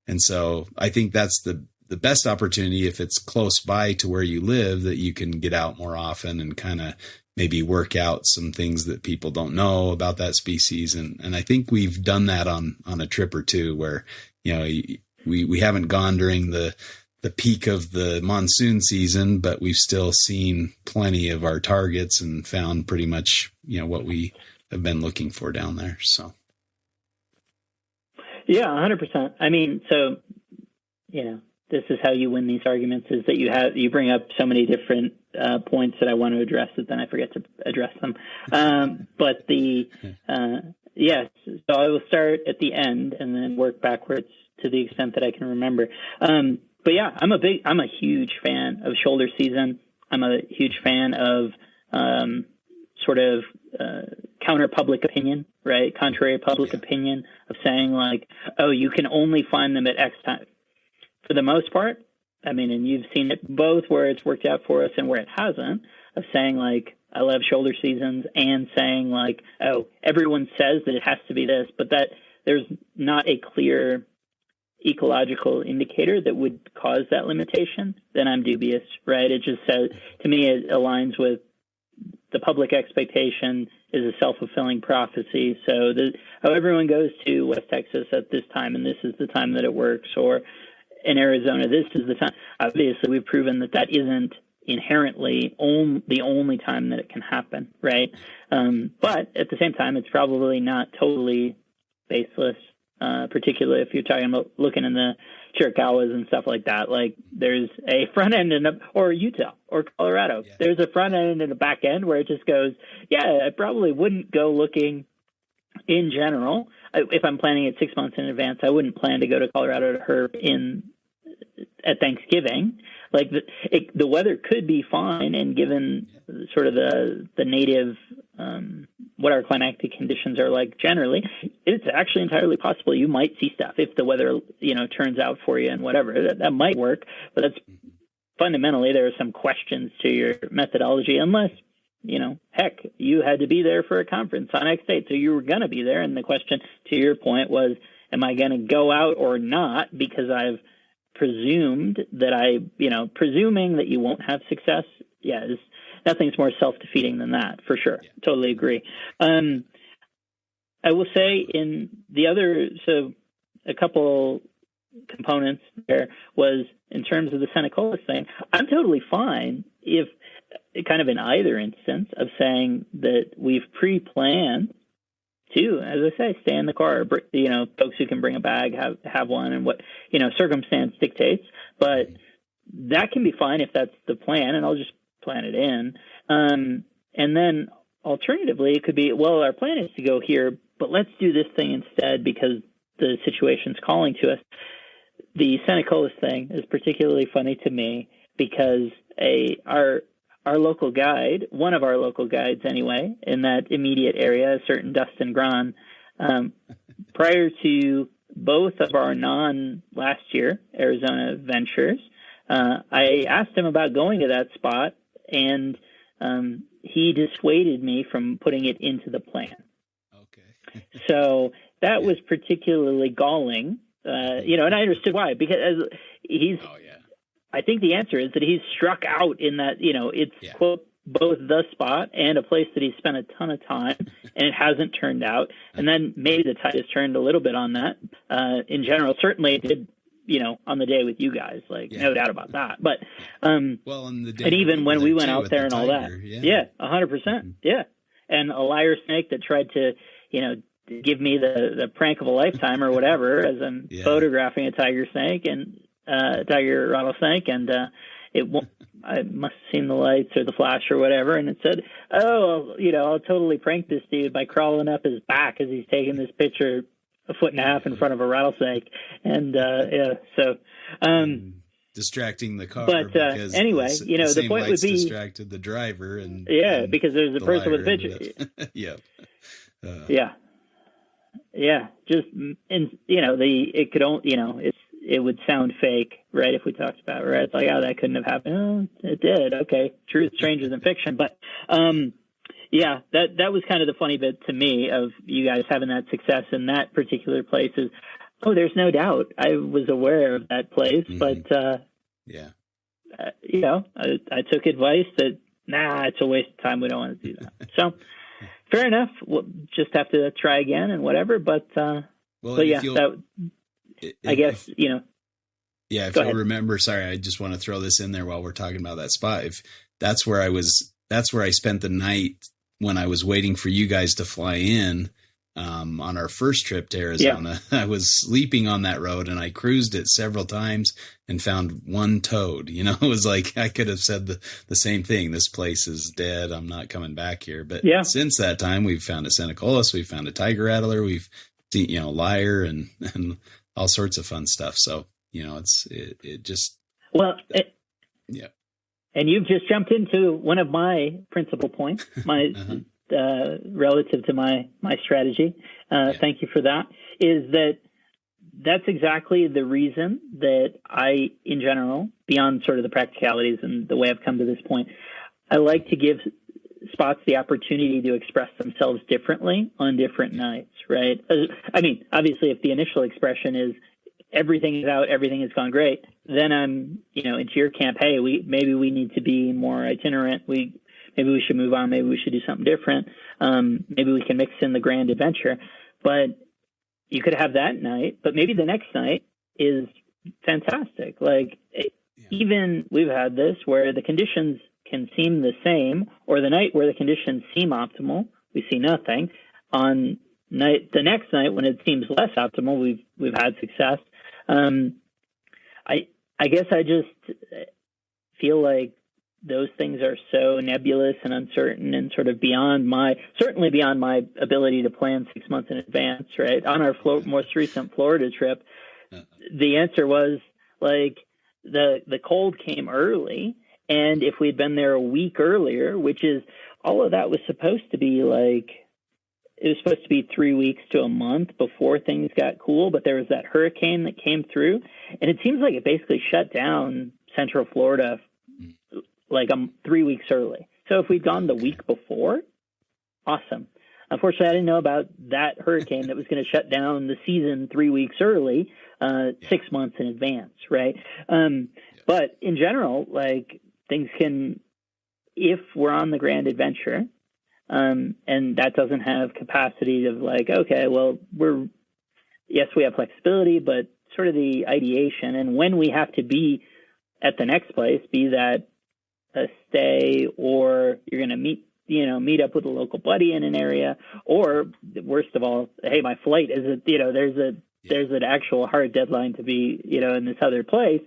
And so I think that's the best opportunity, if it's close by to where you live, that you can get out more often and kind of maybe work out some things that people don't know about that species. And I think we've done that on a trip or two where, we haven't gone during the peak of the monsoon season, but we've still seen plenty of our targets and found pretty much, what we have been looking for down there. So. Yeah, 100%. I mean, so, this is how you win these arguments, is that you bring up so many different points that I want to address that then I forget to address them. But yes, so I will start at the end and then work backwards to the extent that I can remember. But yeah, I'm a huge fan of shoulder season. I'm a huge fan of sort of counter public opinion, right? Contrary public opinion of saying like, oh, you can only find them at X time. For the most part, I mean, and you've seen it both where it's worked out for us and where it hasn't, of saying like, I love shoulder seasons, and saying like, oh, everyone says that it has to be this, but that there's not a clear ecological indicator that would cause that limitation, then I'm dubious, right? It just says, to me, it aligns with the public expectation is a self-fulfilling prophecy. So how everyone goes to West Texas at this time, and this is the time that it works, or in Arizona, this is the time. Obviously, we've proven that isn't inherently the only time that it can happen, right? But at the same time, it's probably not totally baseless, particularly if you're talking about looking in the Chiricahuas and stuff like that. Like there's a front end or Utah or Colorado. Yeah. There's a front end and a back end where it just goes, yeah, I probably wouldn't go looking in general. If I'm planning it 6 months in advance, I wouldn't plan to go to Colorado to herp at Thanksgiving. Like the weather could be fine, and given sort of the native what our climatic conditions are like generally, it's actually entirely possible you might see stuff if the weather turns out for you and whatever. That might work, but that's fundamentally there are some questions to your methodology, unless heck, you had to be there for a conference on X date, so you were going to be there. And the question, to your point, was, am I going to go out or not? Because I've presumed that presuming that you won't have success. Yeah, nothing's more self-defeating than that, for sure. Yeah. Totally agree. I will say so a couple components there was, in terms of the Senecolis thing, I'm totally fine if kind of in either instance of saying that we've pre-planned to, as I say, stay in the car, folks who can bring a bag, have one, and what, circumstance dictates, but that can be fine if that's the plan, and I'll just plan it in. And then alternatively, it could be, well, our plan is to go here, but let's do this thing instead because the situation's calling to us. The Senecolis thing is particularly funny to me because our local guide, one of our local guides anyway, in that immediate area, a certain Dustin Gran, prior to both of our non-last year Arizona ventures, I asked him about going to that spot, and he dissuaded me from putting it into the plan. Okay. So that was particularly galling, and I understood why, because he's... Oh, yeah. I think the answer is that he's struck out in that, it's, quote, both the spot and a place that he's spent a ton of time, and it hasn't turned out. And then maybe the tide has turned a little bit on that. In general, certainly it did, on the day with you guys, no doubt about that. But, well, on the day and even when we went out there and all that, 100%. Mm-hmm. Yeah. And a lyre snake that tried to, give me the prank of a lifetime or whatever, as I'm photographing a tiger snake and, tiger rattlesnake, and it I must have seen the lights or the flash or whatever, and it said, "Oh, I'll totally prank this dude by crawling up his back as he's taking this picture 1.5 feet in front of a rattlesnake." And distracting the car. But anyway, the point would be distracted the driver, and because there's a person with a picture. Yeah. Just it could only it would sound fake, right? If we talked about it, right? It's like, oh, that couldn't have happened. Oh, it did. Okay, truth stranger than fiction. But that was kind of the funny bit to me of you guys having that success in that particular place. Is there's no doubt I was aware of that place, but I took advice that it's a waste of time. We don't want to do that. So. Fair enough. We'll just have to try again and whatever. But I guess. Yeah, if you'll remember, sorry, I just want to throw this in there while we're talking about that spot. If that's where I spent the night when I was waiting for you guys to fly in on our first trip to Arizona. Yeah. I was sleeping on that road and I cruised it several times and found one toad. It was like I could have said the same thing. This place is dead. I'm not coming back here. But since that time, we've found a Senecolis, we've found a tiger rattler, we've seen, lyre and all sorts of fun stuff. So, it just. Well, and you've just jumped into one of my principal points, my relative to my strategy. Thank you for that. Is that's exactly the reason that I, in general, beyond sort of the practicalities and the way I've come to this point, I like to give spots the opportunity to express themselves differently on different nights, right? I mean, obviously, if the initial expression is everything is out, everything has gone great, then I'm, into your camp, hey, maybe we need to be more itinerant. Maybe we should move on. Maybe we should do something different. Maybe we can mix in the grand adventure. But you could have that night, but maybe the next night is fantastic. Like, even we've had this where the conditions can seem the same, or the night where the conditions seem optimal, we see nothing. On the next night when it seems less optimal, we've had success. I guess I just feel like those things are so nebulous and uncertain and sort of certainly beyond my ability to plan 6 months in advance, right? On our most recent Florida trip, the answer was like the cold came early. And if we'd been there a week earlier, which is all of that was supposed to be like, it was supposed to be 3 weeks to a month before things got cool. But there was that hurricane that came through, and it seems like it basically shut down Central Florida like 3 weeks early. So if we'd gone the week before, awesome. Unfortunately, I didn't know about that hurricane that was going to shut down the season 3 weeks early, 6 months in advance, right? But in general, like things can, if we're on the grand adventure, and that doesn't have capacity of like, okay, well, we have flexibility, but sort of the ideation and when we have to be at the next place, be that a stay or you're going to meet up with a local buddy in an area, or worst of all, hey, my flight is there's an actual hard deadline to be, in this other place.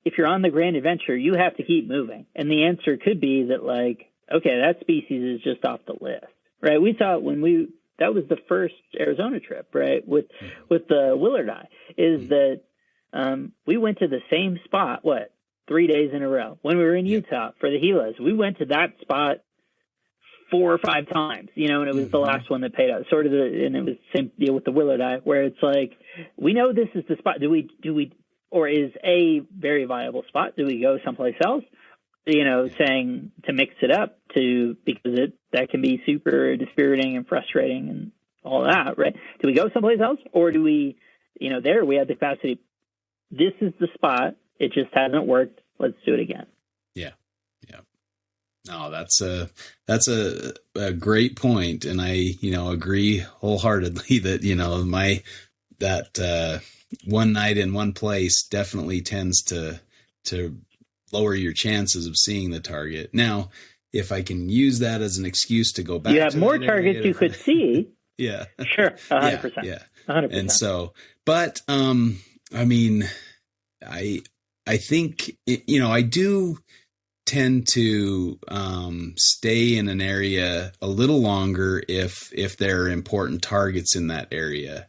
If you're on the grand adventure, you have to keep moving. And the answer could be that like, okay, that species is just off the list, right? We thought that was the first Arizona trip, right? With the Willardi is that, we went to the same spot, 3 days in a row. When we were in Utah for the Gilas, we went to that spot 4 or 5 times, and it was the last one that paid out. And it was the same deal with the Willardi, where it's like, we know this is the spot. Do we, or is a very viable spot? Do we go someplace else? Saying to mix it up because that can be super dispiriting and frustrating and all that, right? Do we go someplace else, or do we, there we had the capacity. This is the spot. It just hasn't worked. Let's do it again. Yeah. No, that's a great point, and I agree wholeheartedly that that one night in one place definitely tends to lower your chances of seeing the target. Now, if I can use that as an excuse to go back, you have more targets you could see. Yeah, sure, 100%. Yeah, 100%. And so, but I mean, I think, I do tend to stay in an area a little longer if there are important targets in that area,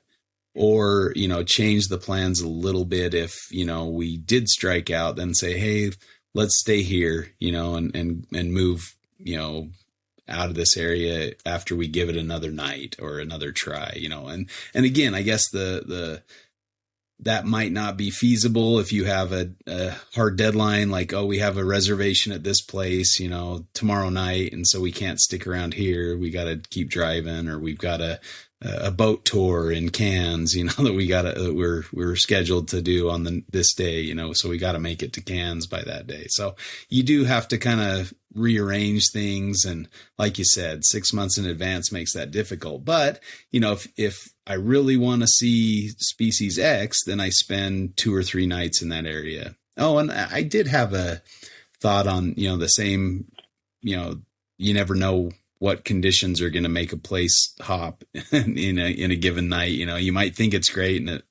or, change the plans a little bit if, we did strike out, then say, hey, let's stay here, and move, out of this area after we give it another night or another try, and again, I guess that might not be feasible if you have a hard deadline, like, oh, we have a reservation at this place, tomorrow night, and so we can't stick around here. We got to keep driving, or we've got a boat tour in Cairns, that we're scheduled to do on this day, so we got to make it to Cairns by that day. So you do have to kind of rearrange things, and like you said, 6 months in advance makes that difficult. But if I really want to see species X, then I spend 2 or 3 nights in that area. Oh, and I did have a thought on, the same, you never know what conditions are going to make a place hop in a given night. You might think it's great and it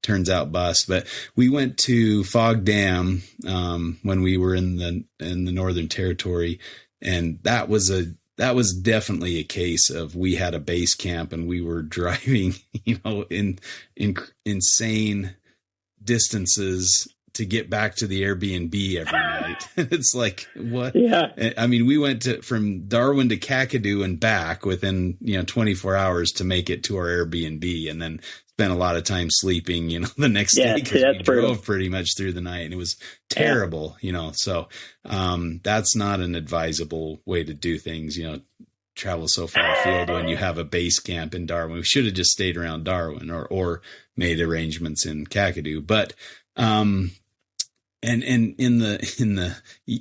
turns out bust. But we went to Fog Dam when we were in the Northern Territory, and that was definitely a case of, we had a base camp and we were driving, in insane distances to get back to the Airbnb every night. It's like, what? Yeah. I mean, we went from Darwin to Kakadu and back within, 24 hours to make it to our Airbnb, and then spent a lot of time sleeping, the next day, because we drove pretty much through the night, and it was terrible, so that's not an advisable way to do things, travel so far afield when you have a base camp in Darwin. We should have just stayed around Darwin or made arrangements in Kakadu. But and in the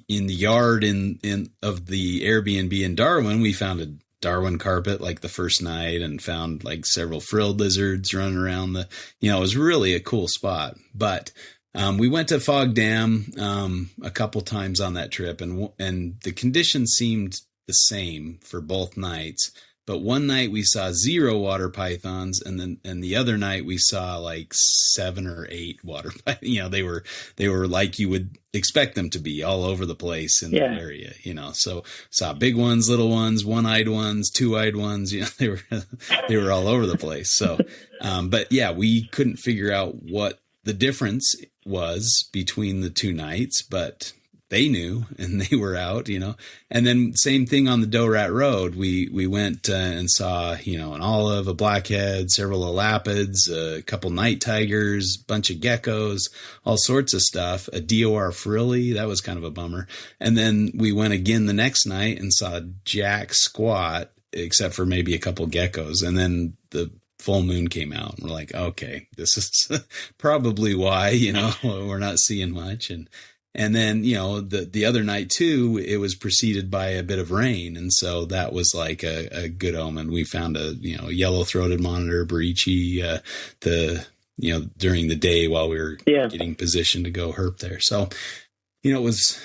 yard of the Airbnb in Darwin, we found a Darwin carpet like the first night, and found like several frilled lizards running around it was really a cool spot. But we went to Fog Dam a couple times on that trip, and the conditions seemed the same for both nights. But one night we saw 0 water pythons, and the other night we saw like 7 or 8 water pythons. They were like you would expect them to be, all over the place in the area. So saw big ones, little ones, 1-eyed ones, 2-eyed ones. They were all over the place. So, but yeah, we couldn't figure out what the difference was between the 2 nights, but they knew, and they were out, and then same thing on the Doe Rat Road. We went and saw, an olive, a blackhead, several elapids, a couple night tigers, bunch of geckos, all sorts of stuff, a DOR frilly. That was kind of a bummer. And then we went again the next night and saw jack squat, except for maybe a couple geckos. And then the full moon came out, and we're like, okay, this is probably why, we're not seeing much. And then, the other night too, it was preceded by a bit of rain. And so that was like a good omen. We found a, yellow-throated monitor, Barichi, during the day while we were getting positioned to go herp there. So, it was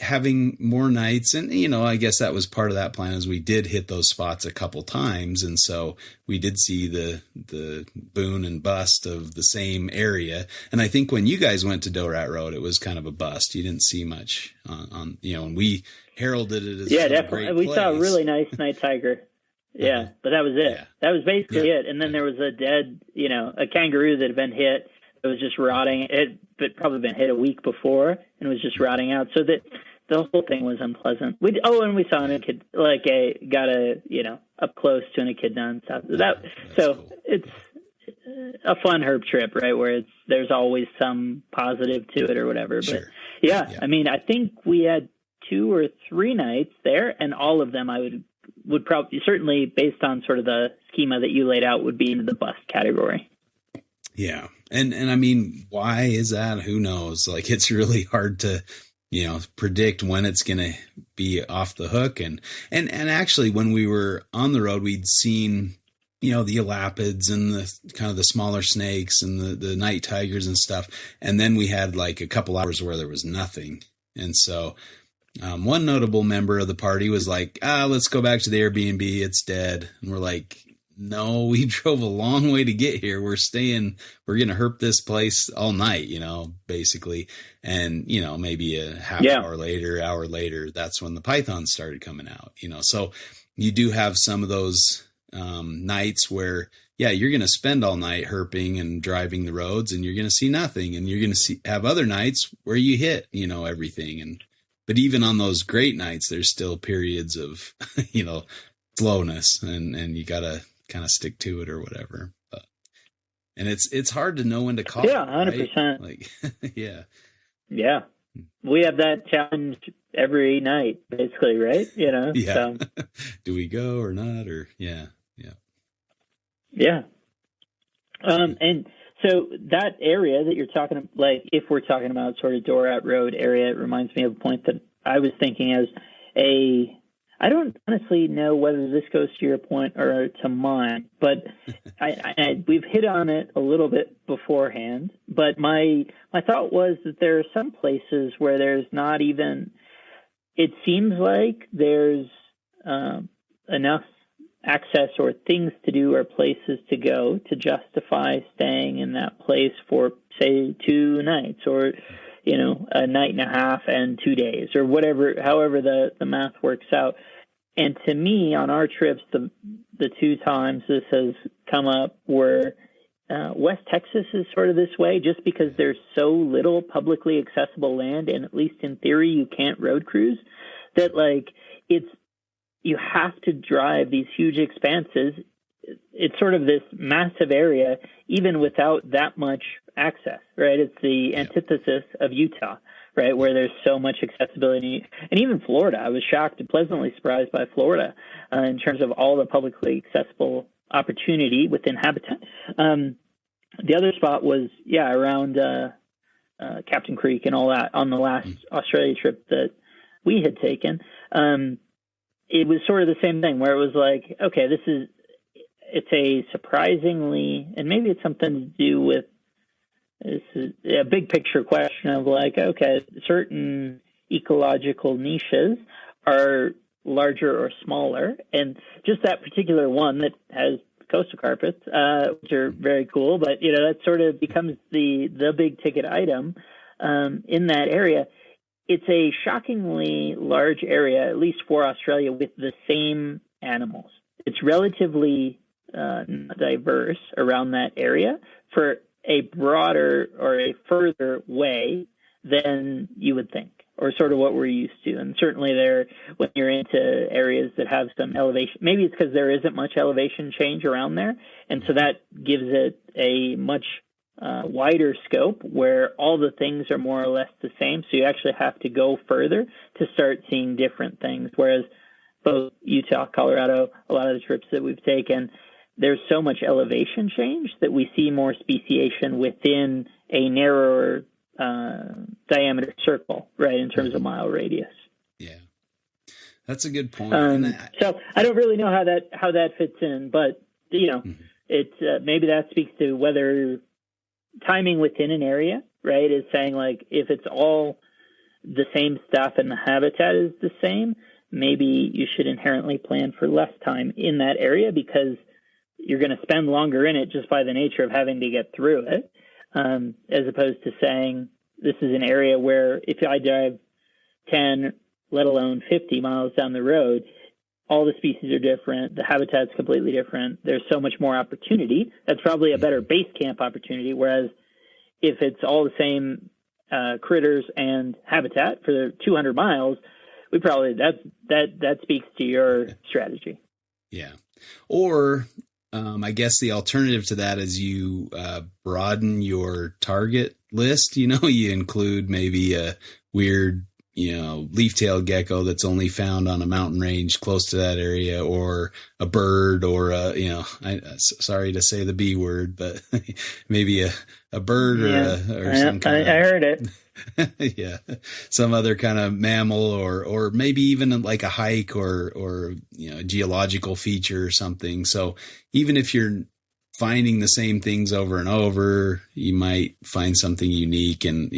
having more nights, and, I guess that was part of that plan, is we did hit those spots a couple times. And so we did see the boon and bust of the same area. And I think when you guys went to Doe Rat Road, it was kind of a bust. You didn't see much on and we heralded it as a definitely. Great we place. saw a really nice night tiger. Yeah, but that was it. Yeah. That was basically it. And then there was a dead, a kangaroo that had been hit. It was just rotting. It had probably been hit a week before and was just rotting out. So that the whole thing was unpleasant. And we saw an echid, got up close to an echidna and stuff. So cool. It's a fun herp trip, right? Where there's always some positive to it or whatever. Sure. But yeah, I mean, I think we had 2 or 3 nights there, and all of them I would probably, certainly based on sort of the schema that you laid out, would be into the bust category. Yeah. And I mean, why is that? Who knows? Like, it's really hard to, predict when it's going to be off the hook. And actually, when we were on the road, we'd seen, the elapids and the kind of the smaller snakes and the night tigers and stuff. And then we had like a couple hours where there was nothing. And so one notable member of the party was like, let's go back to the Airbnb. It's dead. And we're like, no, we drove a long way to get here. We're going to herp this place all night, basically. And, maybe a hour later, that's when the pythons started coming out, so you do have some of those nights where, you're going to spend all night herping and driving the roads, and you're going to see nothing. And you're going to have other nights where you hit, everything. But even on those great nights, there's still periods of, slowness, and you got to kind of stick to it or whatever. And it's hard to know when to call. Yeah, 100%. Right? Like, yeah. Yeah. We have that challenge every night, basically, right? Yeah. So. Do we go or not? Or yeah. Yeah. And so that area that you're talking, like, if we're talking about sort of Dorat Road area, it reminds me of a point that I was thinking as I don't honestly know whether this goes to your point or to mine, but we've hit on it a little bit beforehand. But my thought was that there are some places where there's not even, it seems like there's enough access or things to do or places to go to justify staying in that place for, say, 2 nights or, a night and a half and 2 days or whatever, however the math works out. And to me, on our trips, the 2 times this has come up were West Texas is sort of this way, just because there's so little publicly accessible land, and at least in theory, you can't road cruise, that you have to drive these huge expanses. It's sort of this massive area, even without that much access, right? It's the antithesis of Utah, right, where there's so much accessibility. And even Florida, I was shocked and pleasantly surprised by Florida in terms of all the publicly accessible opportunity within habitat. The other spot was, around Captain Creek and all that on the last Australia trip that we had taken. It was sort of the same thing where it was like, okay, it's a surprisingly, and maybe it's something to do with, this is a big picture question of like, okay, certain ecological niches are larger or smaller. And just that particular one that has coastal carpets, which are very cool, but, that sort of becomes the big ticket item in that area. It's a shockingly large area, at least for Australia, with the same animals. It's relatively diverse around that area for a broader or a further way than you would think, or sort of what we're used to. And certainly when you're into areas that have some elevation, maybe it's because there isn't much elevation change around there. And so that gives it a much wider scope where all the things are more or less the same. So you actually have to go further to start seeing different things. Whereas both Utah, Colorado, a lot of the trips that we've taken, there's so much elevation change that we see more speciation within a narrower diameter circle, right, in terms of mile radius. Yeah, that's a good point. So I don't really know how that fits in, but it's maybe that speaks to whether timing within an area, right, is saying like if it's all the same stuff and the habitat is the same, maybe you should inherently plan for less time in that area because you're going to spend longer in it just by the nature of having to get through it, as opposed to saying this is an area where if I drive 10, let alone 50 miles down the road, all the species are different. The habitat's completely different. There's so much more opportunity. That's probably a better base camp opportunity. Whereas if it's all the same critters and habitat for 200 miles, we probably that speaks to your strategy. Yeah. Or I guess the alternative to that is you broaden your target list. You include maybe a weird leaf-tailed gecko that's only found on a mountain range close to that area, or a bird, or sorry to say the B word, but maybe a bird or some kind I heard it. Yeah, some other kind of mammal, or maybe even like a hike or a geological feature or something. So even if you're finding the same things over and over, you might find something unique and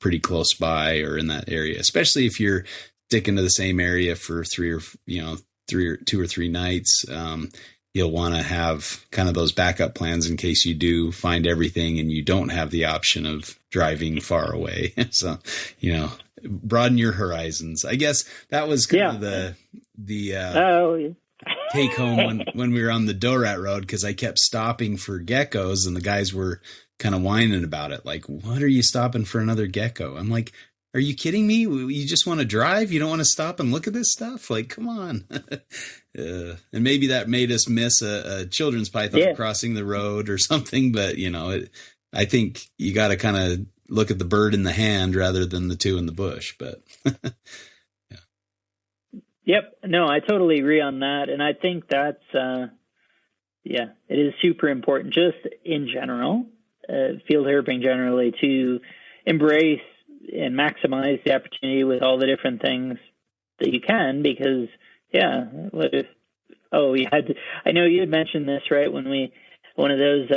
pretty close by or in that area, especially if you're sticking to the same area for 2 or 3 nights. you'll want to have kind of those backup plans in case you do find everything and you don't have the option of driving far away. So, broaden your horizons. I guess that was kind of the take home when we were on the Dorat Road, because I kept stopping for geckos and the guys were kind of whining about it. Like, what are you stopping for another gecko? I'm like, are you kidding me? You just want to drive? You don't want to stop and look at this stuff? Like, come on. And maybe that made us miss a children's python crossing the road or something. But, I think you got to kind of look at the bird in the hand rather than the two in the bush. But Yep. No, I totally agree on that. And I think that's, it is super important just in general, field herping generally, to embrace and maximize the opportunity with all the different things that you can, because what if, I know you had mentioned this, right? When one of those,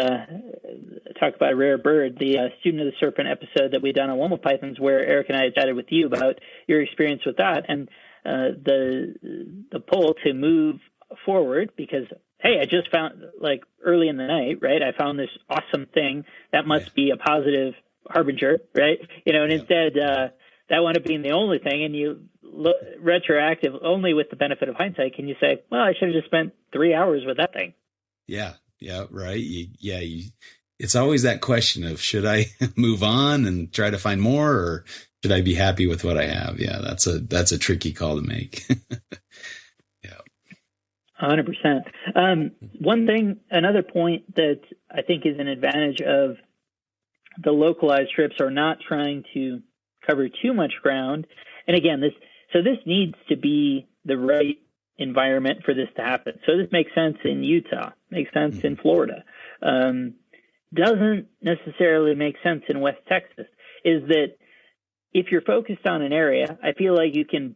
talk about a rare bird, the Student of the Serpent episode that we done on Womble pythons, where Eric and I chatted with you about your experience with that and the pull to move forward, because, hey, I just found, like, early in the night, right? I found this awesome thing that must be a positive harbinger, right? And instead, that wound up being the only thing, and you look retroactive, only with the benefit of hindsight, can you say, well, I should have just spent 3 hours with that thing. Yeah, right. It's always that question of, should I move on and try to find more, or should I be happy with what I have? Yeah, that's a tricky call to make. 100%. One thing, another point that I think is an advantage of the localized trips, are not trying to cover too much ground. And again, this needs to be the right environment for this to happen. So this makes sense in Utah, makes sense in Florida. Doesn't necessarily make sense in West Texas. Is that if you're focused on an area, I feel like you can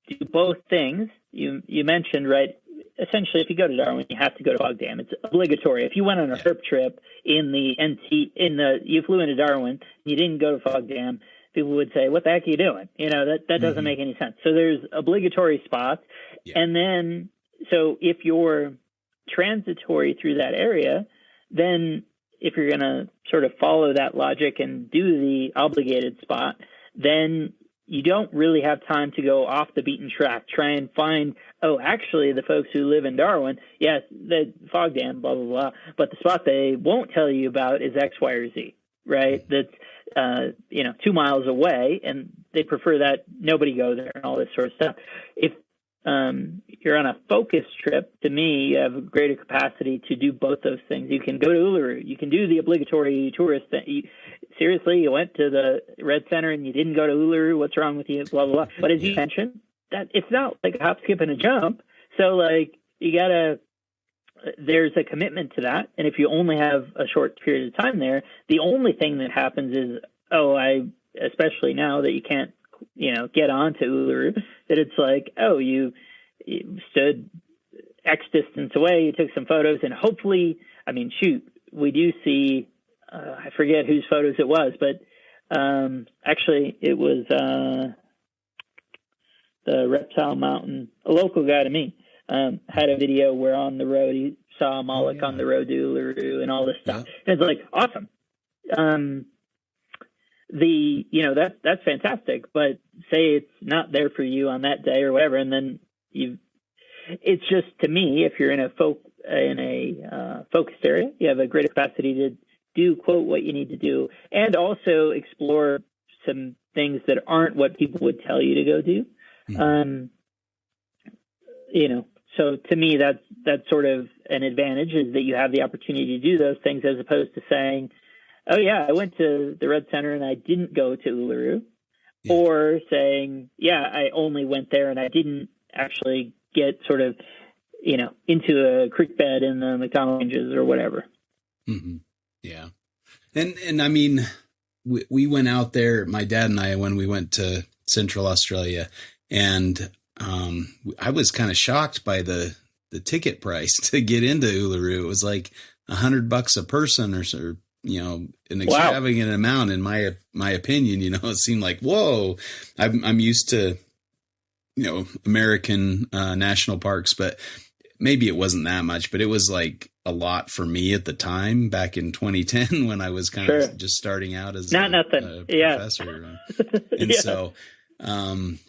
do both things. You mentioned, right? Essentially, if you go to Darwin, you have to go to Fog Dam. It's obligatory. If you went on a herp trip you flew into Darwin, you didn't go to Fog Dam, people would say, "What the heck are you doing?" That doesn't make any sense. So there's obligatory spots, and then so if you're transitory through that area, then if you're going to sort of follow that logic and do the obligated spot, then you don't really have time to go off the beaten track, try and find, actually the folks who live in Darwin, yes, the Fog Dam, blah, blah, blah, but the spot they won't tell you about is X, Y, or Z, right? That's, 2 miles away, and they prefer that nobody go there and all this sort of stuff. If you're on a focus trip, to me, you have a greater capacity to do both those things. You can go to Uluru. You can do the obligatory tourist thing. Seriously, you went to the Red Center and you didn't go to Uluru. What's wrong with you? Blah, blah, blah. But as you mentioned, that it's not like a hop, skip, and a jump. So, like, there's a commitment to that. And if you only have a short period of time there, the only thing that happens is, especially now that you can't, get on to Uluru, that it's like, you stood X distance away, you took some photos, and hopefully, we do see, I forget whose photos it was, but actually it was the Reptile Mountain, a local guy to me, had a video where on the road he saw a Moloch on the road to Uluru and all this stuff. And it's like, awesome. That's fantastic, but say it's not there for you on that day or whatever, and then it's just, to me, if you're in a focused area, you have a greater capacity to do, quote, what you need to do, and also explore some things that aren't what people would tell you to go do. So to me, that's sort of an advantage, is that you have the opportunity to do those things, as opposed to saying, I went to the Red Center and I didn't go to Uluru, or saying, I only went there and I didn't actually get sort of, into a creek bed in the McDonald Ranges or whatever. Mm-hmm. Yeah. And we went out there, my dad and I, when we went to Central Australia, and I was kind of shocked by the ticket price to get into Uluru. It was like $100 a person, or an extravagant amount in my opinion. It seemed like, whoa, I'm used to, American national parks, but maybe it wasn't that much, but it was like a lot for me at the time back in 2010 when I was kind of just starting out as a professor. And so, and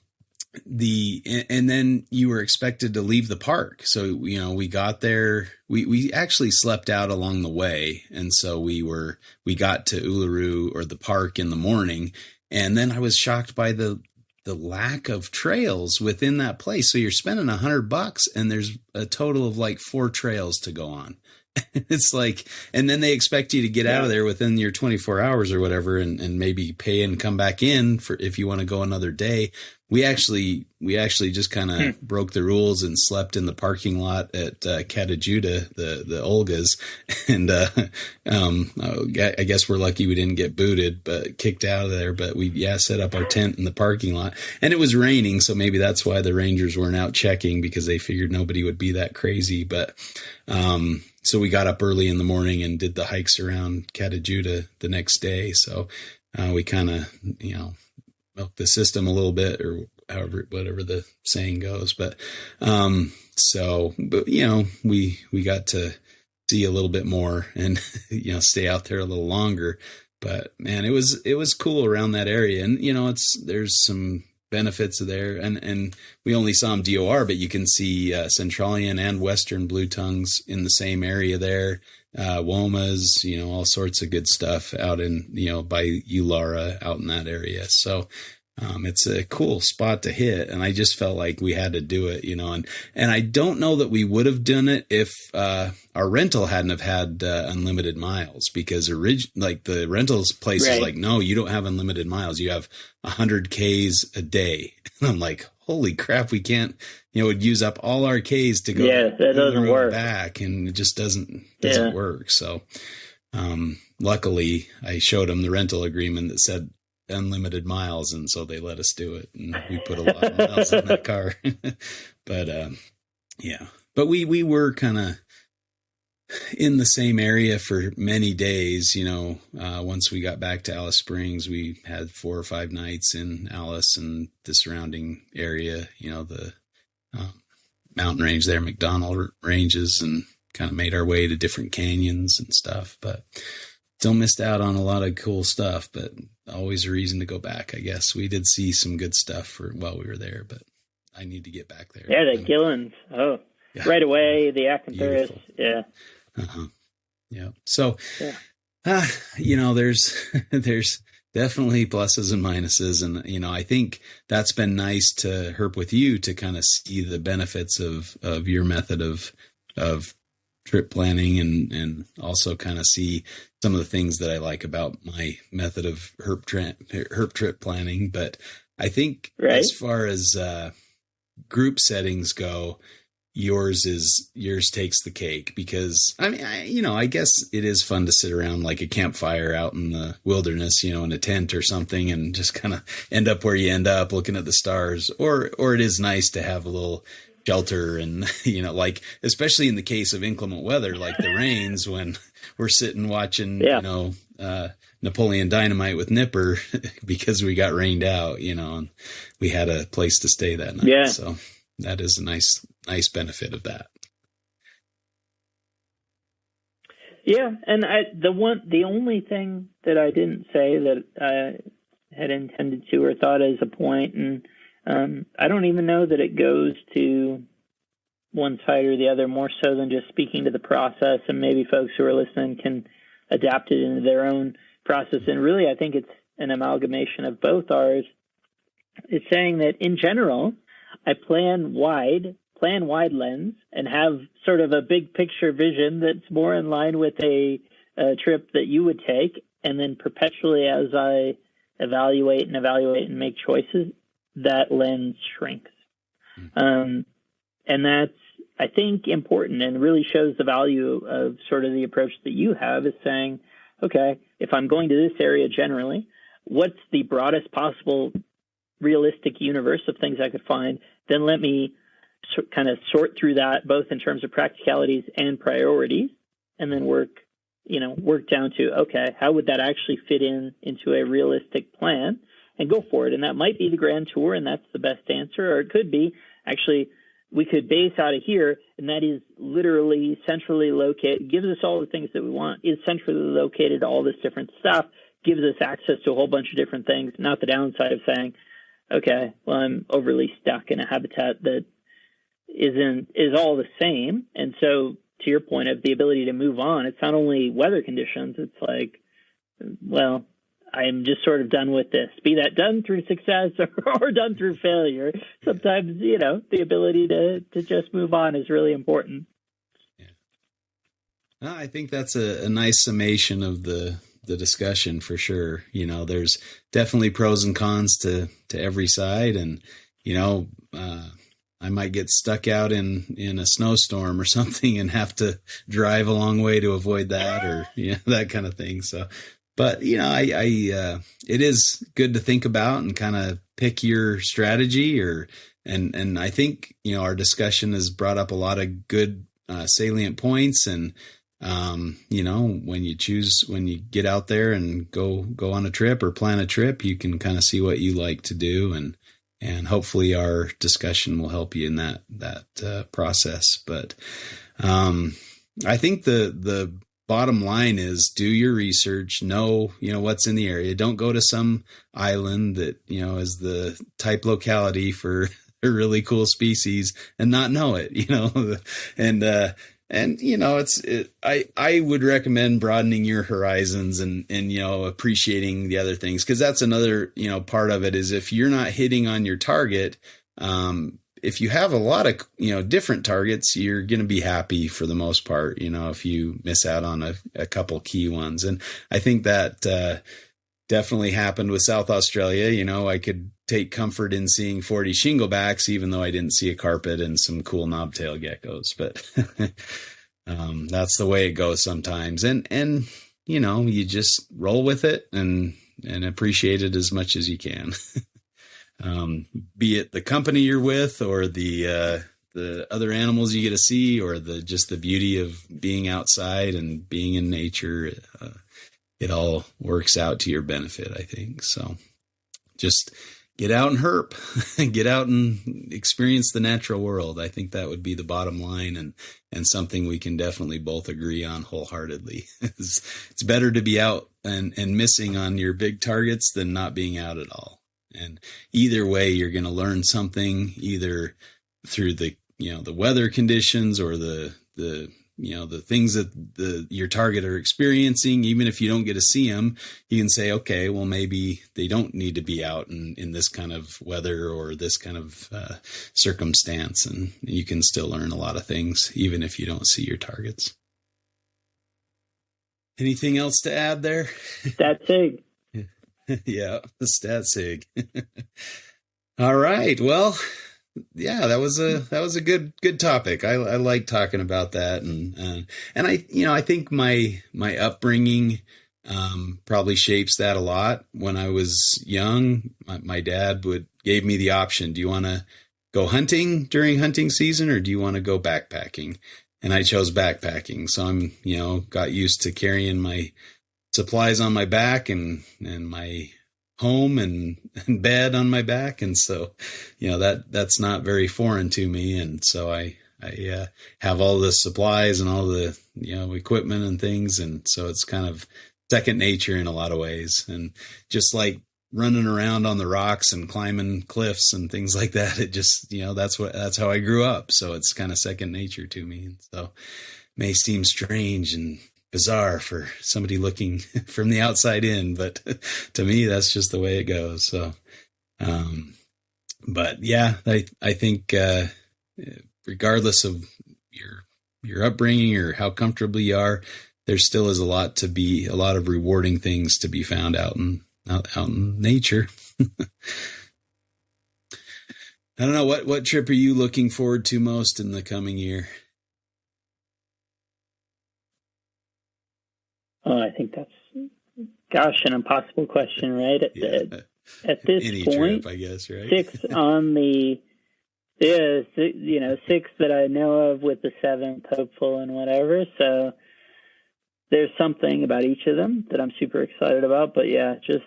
then you were expected to leave the park. So, you know, we got there, we actually slept out along the way. And so we got to Uluru or the park in the morning. And then I was shocked by the lack of trails within that place. So you're spending $100 and there's a total of like 4 trails to go on. It's like, and then they expect you to get out of there within your 24 hours or whatever, and maybe pay and come back in for, if you want to go another day. We actually just kind of broke the rules and slept in the parking lot at Katajuda, the Olgas. And I guess we're lucky we didn't get booted, but kicked out of there. But we set up our tent in the parking lot. And it was raining, so maybe that's why the rangers weren't out checking, because they figured nobody would be that crazy. But so we got up early in the morning and did the hikes around Katajuda the next day. So we kind of, you know, milk the system a little bit, or whatever the saying goes. But, but you know, we got to see a little bit more and, you know, stay out there a little longer. But man, it was cool around that area. And, you know, there's some benefits there, and we only saw them DOR, but you can see Centralian and Western blue tongues in the same area there. Womas, you know, all sorts of good stuff out in, you know, by Ulara, out in that area. So it's a cool spot to hit, and I just felt like we had to do it, you know, and I don't know that we would have done it if our rental hadn't have had unlimited miles, because like the rentals place is like, no, you don't have unlimited miles, you have 100 Ks a day. And I'm like, holy crap, we can't, you know, it'd use up all our Ks to go that doesn't work back, and it just doesn't work. So luckily I showed them the rental agreement that said unlimited miles, and so they let us do it, and we put a lot of miles on that car. But but we were kind of in the same area for many days, you know. Once we got back to Alice Springs, we had 4 or 5 nights in Alice and the surrounding area, you know, the mountain range there, McDonald ranges, and kind of made our way to different canyons and stuff. But still missed out on a lot of cool stuff, but always a reason to go back, I guess. We did see some good stuff while we were there, but I need to get back there. Yeah, the Gillens. Oh, yeah. Right away, the Acanthurus. Yeah. Yeah. So, you know, there's definitely pluses and minuses. And, you know, I think that's been nice to herp with you, to kind of see the benefits of your method of trip planning, and also kind of see some of the things that I like about my method of herp trip planning. But I think as far as group settings go, yours takes the cake, because I mean, I guess it is fun to sit around like a campfire out in the wilderness, you know, in a tent or something, and just kind of end up where you end up looking at the stars, or it is nice to have a little shelter, and, you know, like, especially in the case of inclement weather, like the rains, when we're sitting watching, you know, Napoleon Dynamite with Nipper because we got rained out, you know, and we had a place to stay that night. Yeah. So that is a nice benefit of that. Yeah. And the only thing that I didn't say that I had intended to or thought as a point, and I don't even know that it goes to one side or the other, more so than just speaking to the process, and maybe folks who are listening can adapt it into their own process. And really, I think it's an amalgamation of both ours. It's saying that in general, I plan wide lens, and have sort of a big picture vision that's more in line with a trip that you would take. And then perpetually, as I evaluate and make choices, that lens shrinks. And that's, I think, important, and really shows the value of sort of the approach that you have, is saying, okay, if I'm going to this area generally, what's the broadest possible realistic universe of things I could find? Then let me kind of sort through that, both in terms of practicalities and priorities, and then work down to, okay, how would that actually fit into a realistic plan, and go for it. And that might be the grand tour, and that's the best answer. Or it could be, actually, we could base out of here and that is literally centrally located, gives us all the things that we want, is centrally located to all this different stuff, gives us access to a whole bunch of different things, not the downside of saying, okay, well, I'm overly stuck in a habitat that is all the same. And so to your point of the ability to move on, it's not only weather conditions, it's like, well, I'm just sort of done with this, be that done through success or done through failure. Sometimes, the ability to just move on is really important. Yeah. Well, I think that's a nice summation of the discussion for sure. There's definitely pros and cons to every side. And, I might get stuck out in a snowstorm or something and have to drive a long way to avoid that or, that kind of thing. So, but, it is good to think about and kind of pick your strategy and I think, our discussion has brought up a lot of good salient points. And, when you get out there and go on a trip or plan a trip, you can kind of see what you like to do. And hopefully our discussion will help you in that process. But, I think the bottom line is do your research, know what's in the area. Don't go to some island that, is the type locality for a really cool species and not know it, I would recommend broadening your horizons and appreciating the other things. Cause that's another, part of it is if you're not hitting on your target, if you have a lot of, different targets, you're going to be happy for the most part, if you miss out on a couple key ones. And I think that, definitely happened with South Australia. I could take comfort in seeing 40 shinglebacks, even though I didn't see a carpet and some cool knobtail geckos, but, that's the way it goes sometimes. And, you just roll with it and appreciate it as much as you can. Be it the company you're with or the other animals you get to see or just the beauty of being outside and being in nature. It all works out to your benefit, I think. So just get out and herp, get out and experience the natural world. I think that would be the bottom line and something we can definitely both agree on wholeheartedly. It's better to be out and missing on your big targets than not being out at all. And either way, you're going to learn something either through the weather conditions or the things that your target are experiencing. Even if you don't get to see them, you can say, okay, well, maybe they don't need to be out in this kind of weather or this kind of circumstance. And you can still learn a lot of things, even if you don't see your targets. Anything else to add there? That's it. Yeah, the stat sig. All right. Well, yeah, that was a good topic. I like talking about that. And I think my upbringing, probably shapes that a lot. When I was young, my dad gave me the option. Do you want to go hunting during hunting season or do you want to go backpacking? And I chose backpacking. So I'm, got used to carrying my supplies on my back and my home and bed on my back. And so, that's not very foreign to me. And so I have all the supplies and all the, equipment and things. And so it's kind of second nature in a lot of ways. And just like running around on the rocks and climbing cliffs and things like that, it just, that's how I grew up. So it's kind of second nature to me. And so may seem strange and bizarre for somebody looking from the outside in, but to me, that's just the way it goes. So, but yeah, I think, regardless of your upbringing or how comfortable you are, there still is a lot of rewarding things to be found out in nature. I don't know, what trip are you looking forward to most in the coming year? Oh, I think that's, an impossible question, right? At this Any point, trip, I guess, right? 6 on the, 6 that I know of with the 7th hopeful and whatever. So there's something about each of them that I'm super excited about. But yeah, just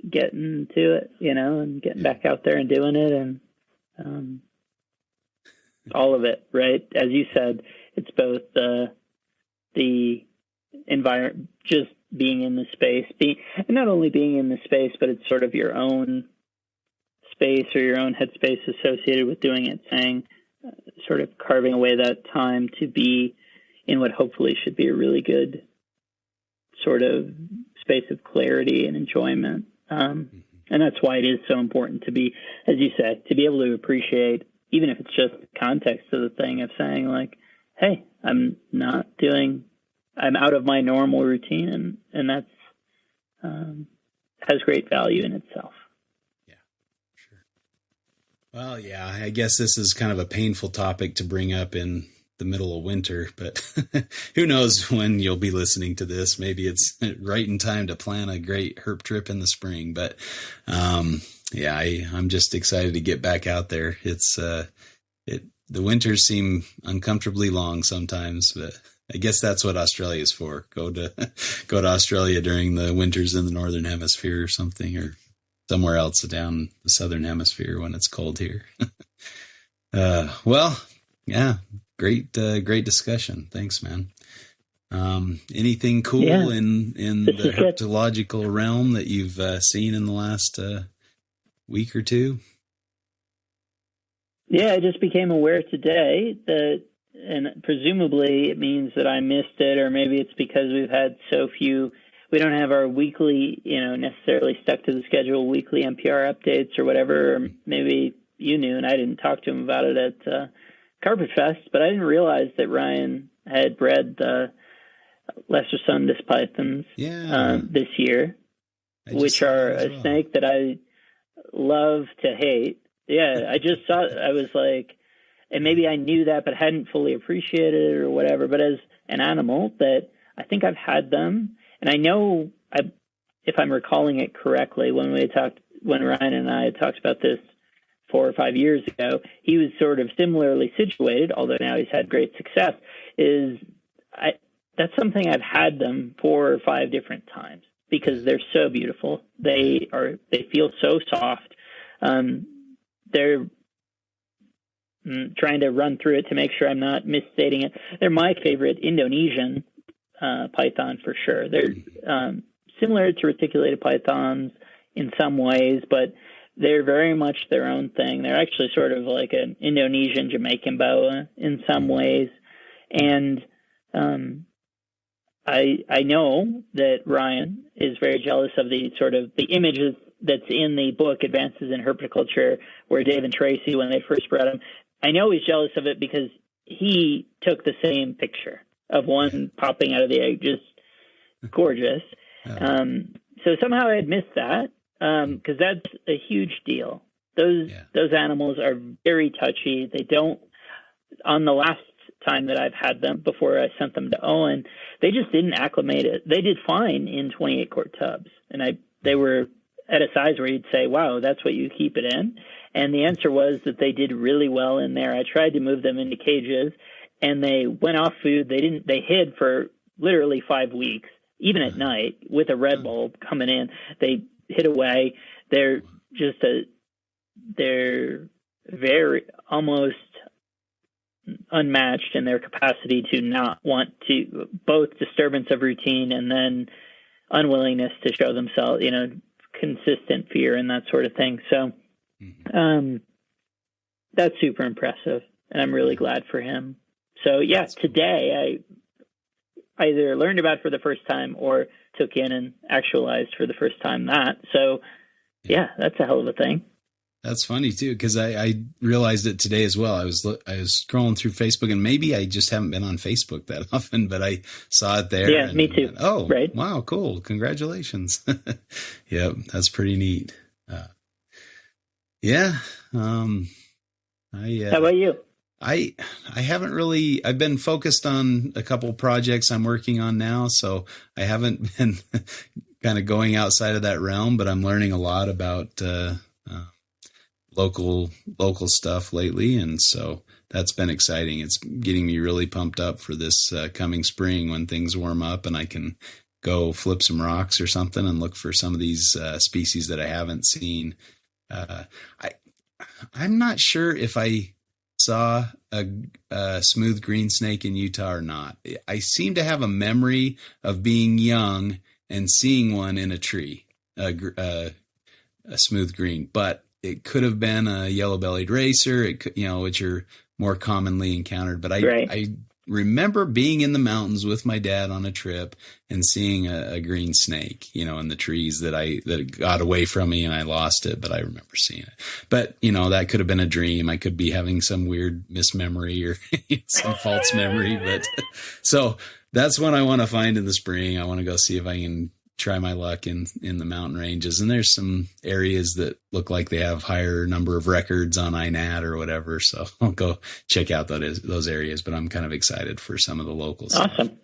getting to it, and getting back out there and doing it. And all of it, right? As you said, it's both the environment, just being in the space, and not only being in the space, but it's sort of your own space or your own headspace associated with doing it, saying, sort of carving away that time to be in what hopefully should be a really good sort of space of clarity and enjoyment. And that's why it is so important to be, as you say, to be able to appreciate, even if it's just context of the thing, of saying like, hey, I'm out of my normal routine, and that's has great value in itself. Yeah, sure. Well, yeah, I guess this is kind of a painful topic to bring up in the middle of winter, but who knows when you'll be listening to this. Maybe it's right in time to plan a great herp trip in the spring, but yeah, I'm just excited to get back out there. It's the winters seem uncomfortably long sometimes, but I guess that's what Australia is for. Go to Australia during the winters in the northern hemisphere or something, or somewhere else down the southern hemisphere when it's cold here. Well, yeah, great discussion. Thanks, man. Anything cool in the herpetological realm that you've seen in the last week or two? Yeah, I just became aware today that, and presumably it means that I missed it, or maybe it's because we've had so few. We don't have our weekly, necessarily stuck to the schedule weekly NPR updates or whatever. Or maybe you knew, and I didn't talk to him about it at Carpet Fest, but I didn't realize that Ryan had bred the lesser Sundus pythons this year, which are a snake that I love to hate. Yeah, I just saw it. I was like, and maybe I knew that, but hadn't fully appreciated it or whatever. But as an animal, that I think I've had them, and I know, if I'm recalling it correctly, when Ryan and I had talked about this 4 or 5 years ago, he was sort of similarly situated, although now he's had great success. That's something I've had them 4 or 5 different times because they're so beautiful. They feel so soft. They're trying to run through it to make sure I'm not misstating it. They're my favorite Indonesian python for sure. They're similar to reticulated pythons in some ways, but they're very much their own thing. They're actually sort of like an Indonesian Jamaican boa in some ways. And I know that Ryan is very jealous of the sort of the images that's in the book Advances in Herpetoculture, where Dave and Tracy, when they first bred him, I know he's jealous of it because he took the same picture of one popping out of the egg, just gorgeous. So somehow I had missed that, because that's a huge deal. Those animals are very touchy. They don't, on the last time that I've had them before I sent them to Owen, they just didn't acclimate it. They did fine in 28 quart tubs, and they were at a size where you'd say, wow, that's what you keep it in. And the answer was that they did really well in there. I tried to move them into cages, and they went off food. They hid for literally 5 weeks, even at night, with a red bulb coming in. They hid away. They're very almost unmatched in their capacity to not want to, both disturbance of routine and then unwillingness to show themselves, consistent fear and that sort of thing. So that's super impressive, and I'm really glad for him. So yeah, today I either learned about for the first time or took in and actualized for the first time that. So yeah, that's a hell of a thing. That's funny too, because I realized it today as well. I was scrolling through Facebook, and maybe I just haven't been on Facebook that often, but I saw it there. Yeah, me too. Right. Wow, cool! Congratulations. Yep, that's pretty neat. How about you? I haven't really. I've been focused on a couple projects I'm working on now, so I haven't been kind of going outside of that realm. But I'm learning a lot about local stuff lately, and so that's been exciting. It's getting me really pumped up for this coming spring when things warm up and I can go flip some rocks or something and look for some of these species that I haven't seen. I'm not sure if I saw a smooth green snake in Utah or not. I seem to have a memory of being young and seeing one in a tree, a smooth green, but it could have been a yellow-bellied racer, it could, which are more commonly encountered. But I remember being in the mountains with my dad on a trip and seeing a green snake, in the trees that got away from me and I lost it, but I remember seeing it. But, that could have been a dream. I could be having some weird mismemory or some false memory. But so that's what I want to find in the spring. I want to go see if I can try my luck in the mountain ranges. And there's some areas that look like they have higher number of records on INAT or whatever. So I'll go check out those areas, but I'm kind of excited for some of the locals. Awesome.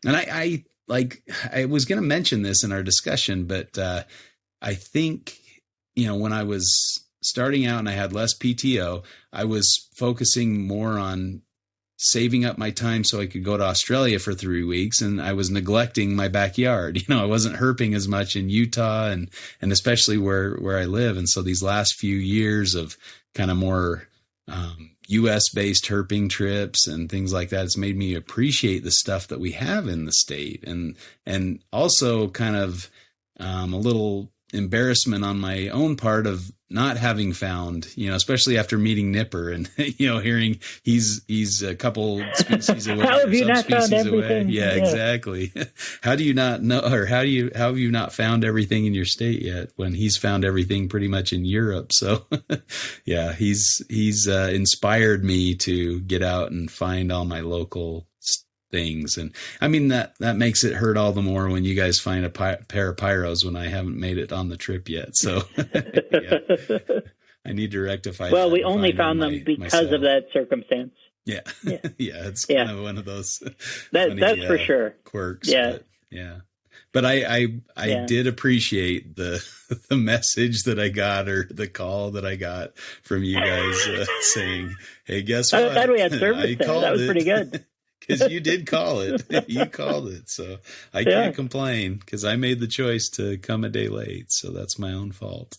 And I was going to mention this in our discussion, but I think, when I was starting out and I had less PTO, I was focusing more on saving up my time so I could go to Australia for 3 weeks, and I was neglecting my backyard. I wasn't herping as much in Utah and especially where I live. And so these last few years of kind of more US based herping trips and things like that, it's made me appreciate the stuff that we have in the state, and also kind of a little embarrassment on my own part of not having found, especially after meeting Nipper and, hearing he's a couple species away. How have you not found everything? Yeah, exactly. How do you not know, or how have you not found everything in your state yet when he's found everything pretty much in Europe? So yeah, he's inspired me to get out and find all my local things. And I mean, that makes it hurt all the more when you guys find a pair of pyros when I haven't made it on the trip yet. So yeah, I need to rectify. Well, we only found them because of that circumstance. Yeah. Yeah. It's kind of one of those that's for sure quirks. Yeah. But, yeah. But I did appreciate the message that I got, or the call that I got from you guys saying, "Hey, guess what? I'm glad we had service there. That was pretty good." Because you did call it. You called it. So I can't complain, because I made the choice to come a day late. So that's my own fault.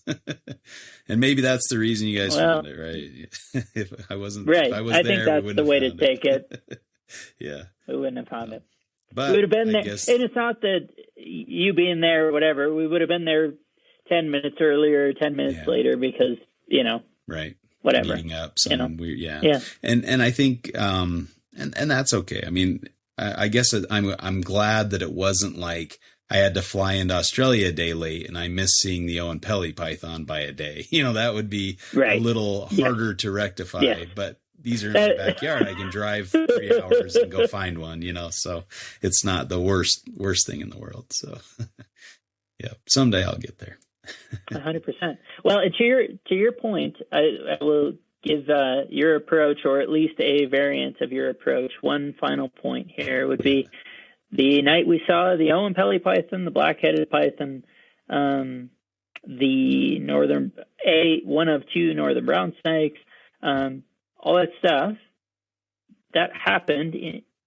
And maybe that's the reason you guys found it, right? If I wasn't, right. If I was I there, think that's the way to take it. Yeah. We wouldn't have found it. But we would have been there. Guess, and it's not that you being there or whatever. We would have been there 10 minutes earlier, 10 minutes later, because, right. Whatever. Meeting up some weird, yeah. And I think, and that's okay. I mean, I guess I'm glad that it wasn't like I had to fly into Australia a day late and I missed seeing the Owen Pelly python by a day. That would be a little harder to rectify. Yeah. But these are in my backyard. I can drive 3 hours and go find one. So it's not the worst thing in the world. So yeah, someday I'll get there. 100%. Well, to your point, I will give your approach, or at least a variant of your approach. One final point here would be the night we saw the Owen Pelly python, the black-headed python, the one of two northern brown snakes, all that stuff. That happened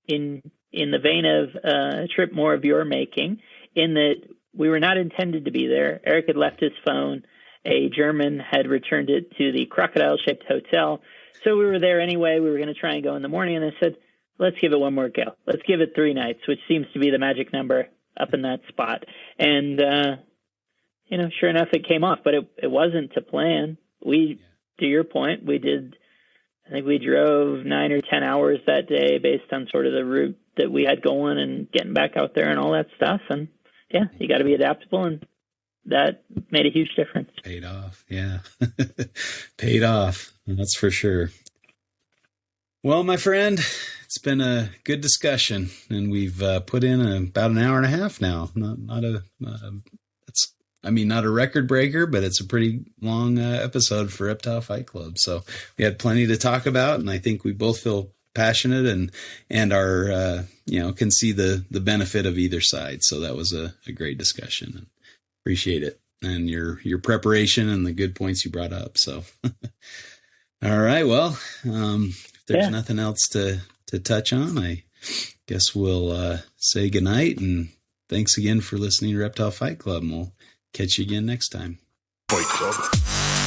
in the vein of a trip more of your making, in that we were not intended to be there. Eric had left his phone. A German had returned it to the crocodile-shaped hotel. So we were there anyway. We were going to try and go in the morning. And I said, let's give it one more go. Let's give it 3 nights, which seems to be the magic number up in that spot. And, sure enough, it came off. But it wasn't to plan. To your point, I think we drove 9 or 10 hours that day based on sort of the route that we had going and getting back out there and all that stuff. And, you got to be adaptable, and that made a huge difference. Paid off. Yeah. Paid off. That's for sure. Well, my friend, it's been a good discussion, and we've put in about an hour and a half now. Not a record breaker, but it's a pretty long episode for Reptile Fight Club. So we had plenty to talk about, and I think we both feel passionate and are, can see the benefit of either side. So that was a great discussion. Appreciate it, and your preparation and the good points you brought up. So, all right. Well, if there's nothing else to touch on, I guess we'll say goodnight, and thanks again for listening to Reptile Fight Club, and we'll catch you again next time. Fight Club.